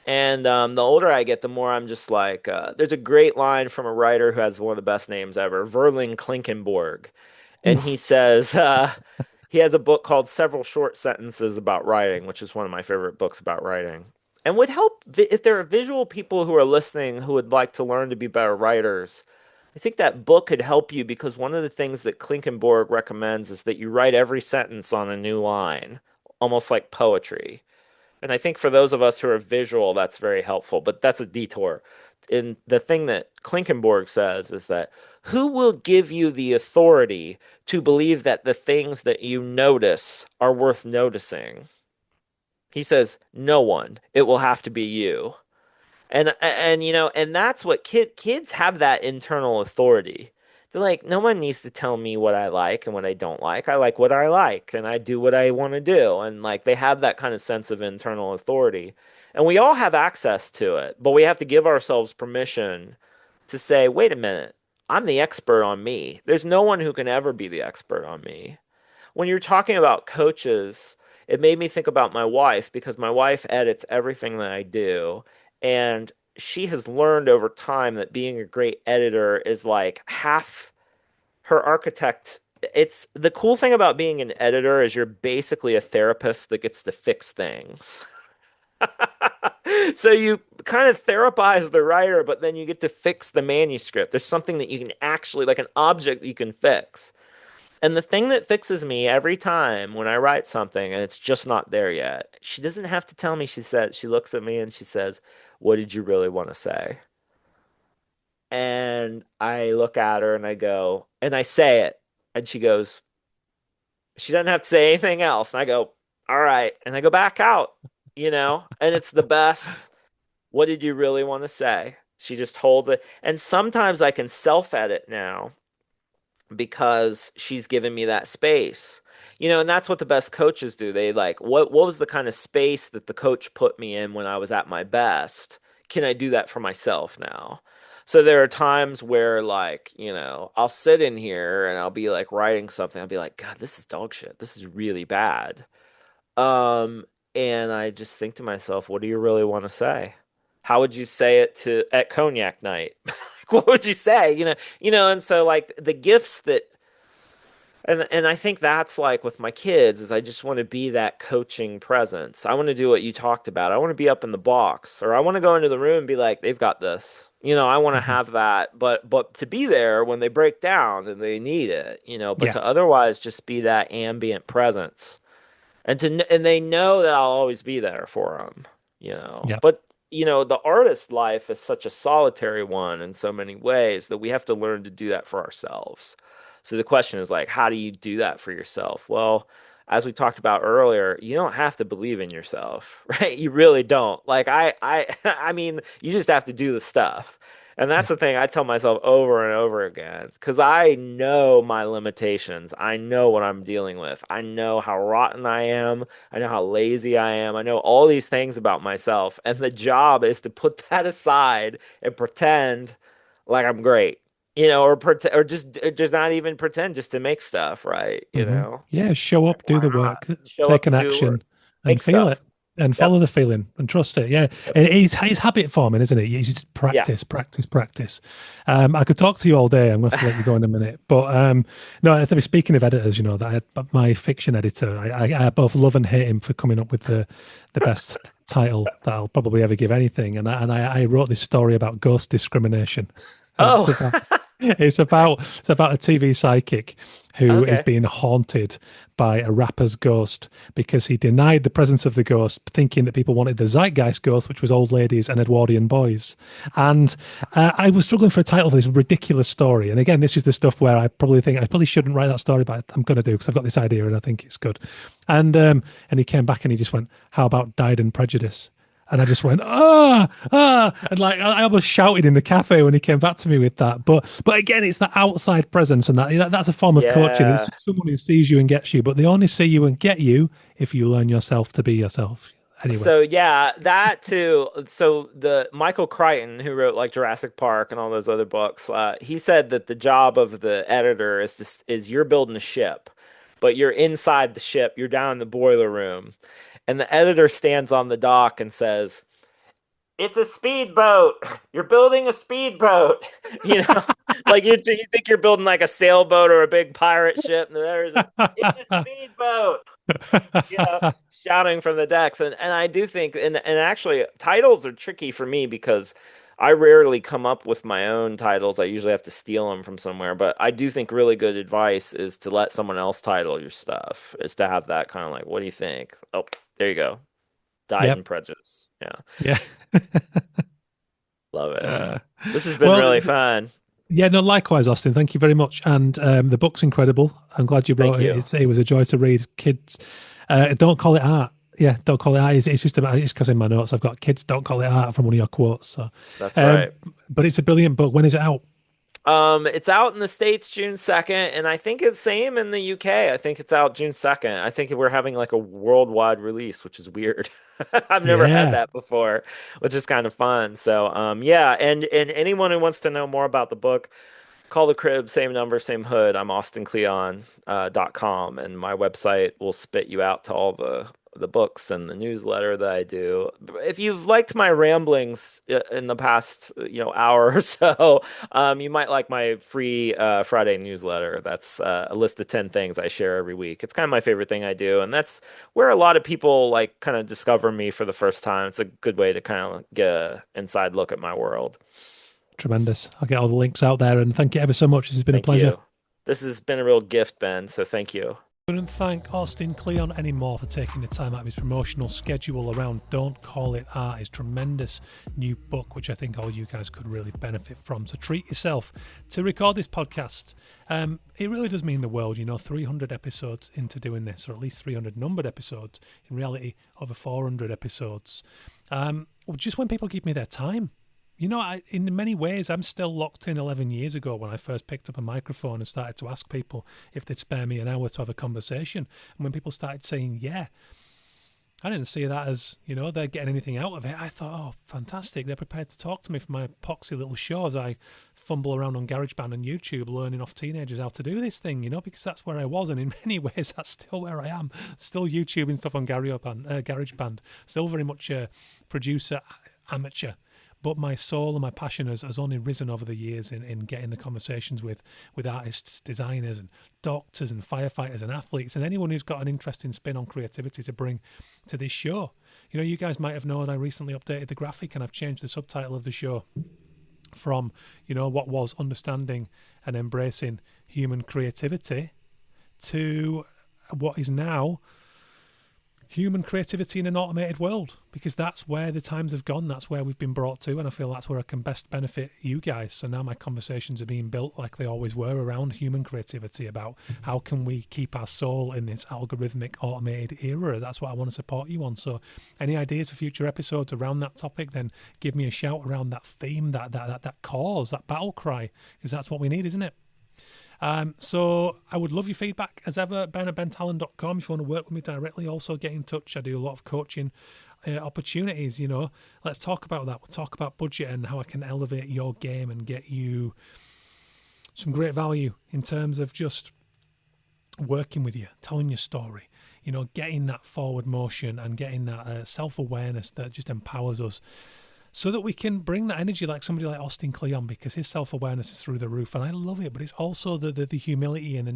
And the older I get, the more I'm just like, there's a great line from a writer who has one of the best names ever, Verling Klinkenborg, and he Oof. says he has a book called Several Short Sentences About Writing, which is one of my favorite books about writing. And would help if there are visual people who are listening who would like to learn to be better writers. I think that book could help you because one of the things that Klinkenborg recommends is that you write every sentence on a new line, almost like poetry. And I think for those of us who are visual, that's very helpful, but that's a detour. And the thing that Klinkenborg says is that who will give you the authority to believe that the things that you notice are worth noticing? He says, no one. It will have to be you. And that's what kids have, that internal authority. They're like, no one needs to tell me what I like and what I don't like. I like what I like and I do what I want to do. And like they have that kind of sense of internal authority. And we all have access to it, but we have to give ourselves permission to say, wait a minute, I'm the expert on me. There's no one who can ever be the expert on me. When you're talking about coaches, it made me think about my wife because my wife edits everything that I do. And she has learned over time that being a great editor is like half her architect. It's the cool thing about being an editor is you're basically a therapist that gets to fix things. So you kind of therapize the writer, but then you get to fix the manuscript. There's something that you can actually, like an object that you can fix. And the thing that fixes me every time when I write something and it's just not there yet, she doesn't have to tell me. She looks at me and she says, what did you really want to say? And I look at her and I go, and I say it. And she goes, she doesn't have to say anything else. And I go, all right. And I go back out, and it's the best. What did you really want to say? She just holds it. And sometimes I can self edit now because she's given me that space. And that's what the best coaches do. They like, what was the kind of space that the coach put me in when I was at my best? Can I do that for myself now? So there are times where like, I'll sit in here and I'll be like writing something. I'll be like, God, this is dog shit. This is really bad. Um, and I just think to myself, what do you really want to say? How would you say it to at cognac night? What would you say? And so like the gifts that and I think that's like with my kids is I just want to be that coaching presence. I want to do what you talked about. I want to be up in the box or I want to go into the room and be like, they've got this. I want to Mhm. have that, but to be there when they break down and they need it, but Yeah. to otherwise just be that ambient presence and they know that I'll always be there for them. Yeah. But the artist life is such a solitary one in so many ways that we have to learn to do that for ourselves. So the question is like, how do you do that for yourself? Well, as we talked about earlier, you don't have to believe in yourself, right? You really don't. Like I mean, you just have to do the stuff. And that's Yeah. the thing I tell myself over and over again, because I know my limitations. I know what I'm dealing with. I know how rotten I am. I know how lazy I am. I know all these things about myself. And the job is to put that aside and pretend like I'm great, or just not even pretend, just to make stuff, right? Yeah. Show Like, up, do why the not? work, Show take up an and do action, work, and make feel it. stuff. and Yep. follow the feeling and trust it. Yeah, Yep. it's habit forming, isn't it? You just Yeah. practice, practice, practice. I could talk to you all day. I'm going to have to let you go in a minute, but no. I think speaking of editors, that my fiction editor, I both love and hate him for coming up with the best title that I'll probably ever give anything. And I wrote this story about ghost discrimination, and Oh, it's about a TV psychic who is okay. being haunted by a rapper's ghost because he denied the presence of the ghost, thinking that people wanted the zeitgeist ghost, which was old ladies and Edwardian boys. And I was struggling for a title for this ridiculous story. And again, this is the stuff where I probably think I probably shouldn't write that story, but I'm going to do because I've got this idea and I think it's good. And he came back and he just went, "How about Died and Prejudice?" And I just went, and like I almost shouted in the cafe when he came back to me with that. But again, it's the outside presence, and that's a form of coaching. It's Yeah. just someone who sees you and gets you, but they only see you and get you if you learn yourself to be yourself. Anyway, So yeah, that too. So the Michael Crichton, who wrote like Jurassic Park and all those other books, he said that the job of the editor is you're building a ship, but you're inside the ship, you're down in the boiler room, and the editor stands on the dock and says, "It's a speedboat. You're building a speedboat." You know, like you think you're building like a sailboat or a big pirate ship, and the editor says, "It's a speedboat." Shouting from the decks. And I do think, and actually, titles are tricky for me because I rarely come up with my own titles. I usually have to steal them from somewhere. But I do think really good advice is to let someone else title your stuff, is to have that kind of like, what do you think? Oh, there you go. Died yep, in Prejudice. Yeah. yeah. Love it. Uh, This has been well, really fun. yeah, no, likewise, Austin. Thank you very much. And the book's incredible. I'm glad you Thank wrote it. you. It was a joy to read. Kids, don't call it art. Yeah, don't call it art. It's just about, it's because in my notes I've got kids, don't call it art from one of your quotes. So, That's um, right. but it's a brilliant book. When is it out? It's out in the States June 2nd, and I think it's same in the UK. I think it's out June 2nd. I think we're having like a worldwide release, which is weird. I've never had Yeah. that before, which is kind of fun. So, yeah, and anyone who wants to know more about the book, call the crib, same number, same hood. I'm austincleon.com, and my website will spit you out to all the books and the newsletter that I do. If you've liked my ramblings in the past, hour or so, you might like my free Friday newsletter. That's a list of 10 things I share every week. It's kind of my favorite thing I do, and that's where a lot of people like kind of discover me for the first time. It's a good way to kind of get an inside look at my world. Tremendous. I'll get all the links out there. And thank you ever so much. This has been a Thank pleasure. you. This has been a real gift, Ben, so thank you. Couldn't thank Austin Kleon anymore for taking the time out of his promotional schedule around Don't Call It Art, his tremendous new book, which I think all you guys could really benefit from. So treat yourself to record this podcast. It really does mean the world, 300 episodes into doing this, or at least 300 numbered episodes. In reality, over 400 episodes. Just when people give me their time. In many ways, I'm still locked in 11 years ago when I first picked up a microphone and started to ask people if they'd spare me an hour to have a conversation. And when people started saying, yeah, I didn't see that as, they're getting anything out of it. I thought, oh, fantastic. They're prepared to talk to me for my epoxy little show as I fumble around on GarageBand and YouTube learning off teenagers how to do this thing, because that's where I was. And in many ways, that's still where I am. Still YouTubing stuff on GarageBand. Still very much a producer, amateur. But my soul and my passion has only risen over the years in getting the conversations with artists, designers, and doctors, and firefighters, and athletes, and anyone who's got an interesting spin on creativity to bring to this show. You guys might have known I recently updated the graphic, and I've changed the subtitle of the show from, what was understanding and embracing human creativity to what is now human creativity in an automated world, because that's where the times have gone. That's where we've been brought to, and I feel that's where I can best benefit you guys. So now my conversations are being built like they always were around human creativity, about how can we keep our soul in this algorithmic automated era. That's what I want to support you on. So any ideas for future episodes around that topic, then give me a shout around that theme, that cause, that battle cry, because that's what we need, isn't it? So I would love your feedback as ever, ben@bentalon.com, if you want to work with me directly. Also get in touch. I do a lot of coaching opportunities, let's talk about that. We'll talk about budget and how I can elevate your game and get you some great value in terms of just working with you, telling your story, you know, getting that forward motion and getting that self-awareness that just empowers us, so that we can bring that energy like somebody like Austin Kleon, because his self-awareness is through the roof, and I love it. But it's also the humility and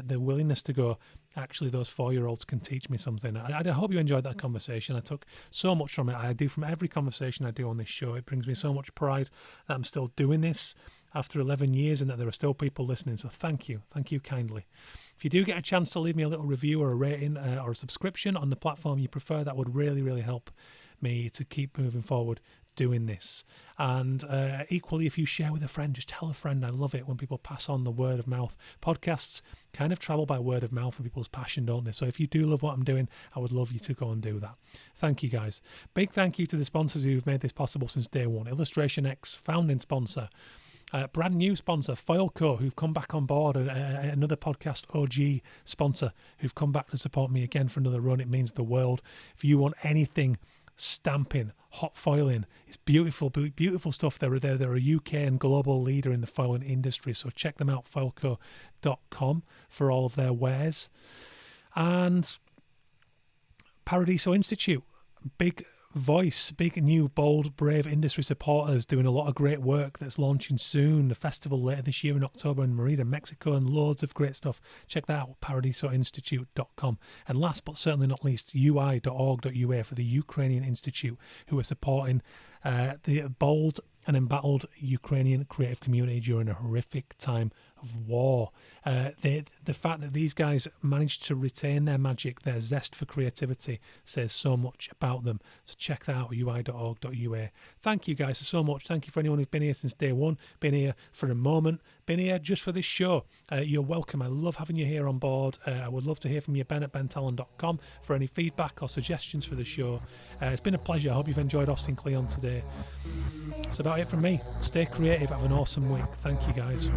the willingness to go, actually, those 4-year-olds can teach me something. I hope you enjoyed that conversation. I took so much from it. I do from every conversation I do on this show. It brings me so much pride that I'm still doing this after 11 years and that there are still people listening. So thank you kindly. If you do get a chance to leave me a little review or a rating or a subscription on the platform you prefer, that would really, really help me to keep moving forward doing this. And equally, if you share with a friend, just tell a friend. I love it when people pass on the word of mouth. Podcasts kind of travel by word of mouth for people's passion, don't they? So if you do love what I'm doing, I would love you to go and do that. Thank you, guys. Big thank you to the sponsors who've made this possible since day one. Illustration X, founding sponsor. Brand new sponsor, Foilco, who've come back on board, another podcast OG sponsor who've come back to support me again for another run. It means the world. If you want anything stamping, hot foiling, it's beautiful, beautiful stuff. They're a UK and global leader in the foiling industry, so check them out, foilco.com, for all of their wares. And Paradiso Institute, big voice, big new, bold, brave industry supporters doing a lot of great work that's launching soon. The festival later this year in October in Merida, Mexico, and loads of great stuff. Check that out, paradisoinstitute.com. And last but certainly not least, ui.org.ua for the Ukrainian Institute, who are supporting the bold and embattled Ukrainian creative community during a horrific time of war. The fact that these guys managed to retain their magic, their zest for creativity, says so much about them. So check that out, ui.org.ua. Thank you guys so much. Thank you for anyone who's been here since day one, been here for a moment, been here just for this show. You're welcome. I love having you here on board. I would love to hear from you, ben@bentalon.com, for any feedback or suggestions for the show. It's been a pleasure. I hope you've enjoyed Austin Kleon today. That's about it from me. Stay creative. Have an awesome week. Thank you, guys.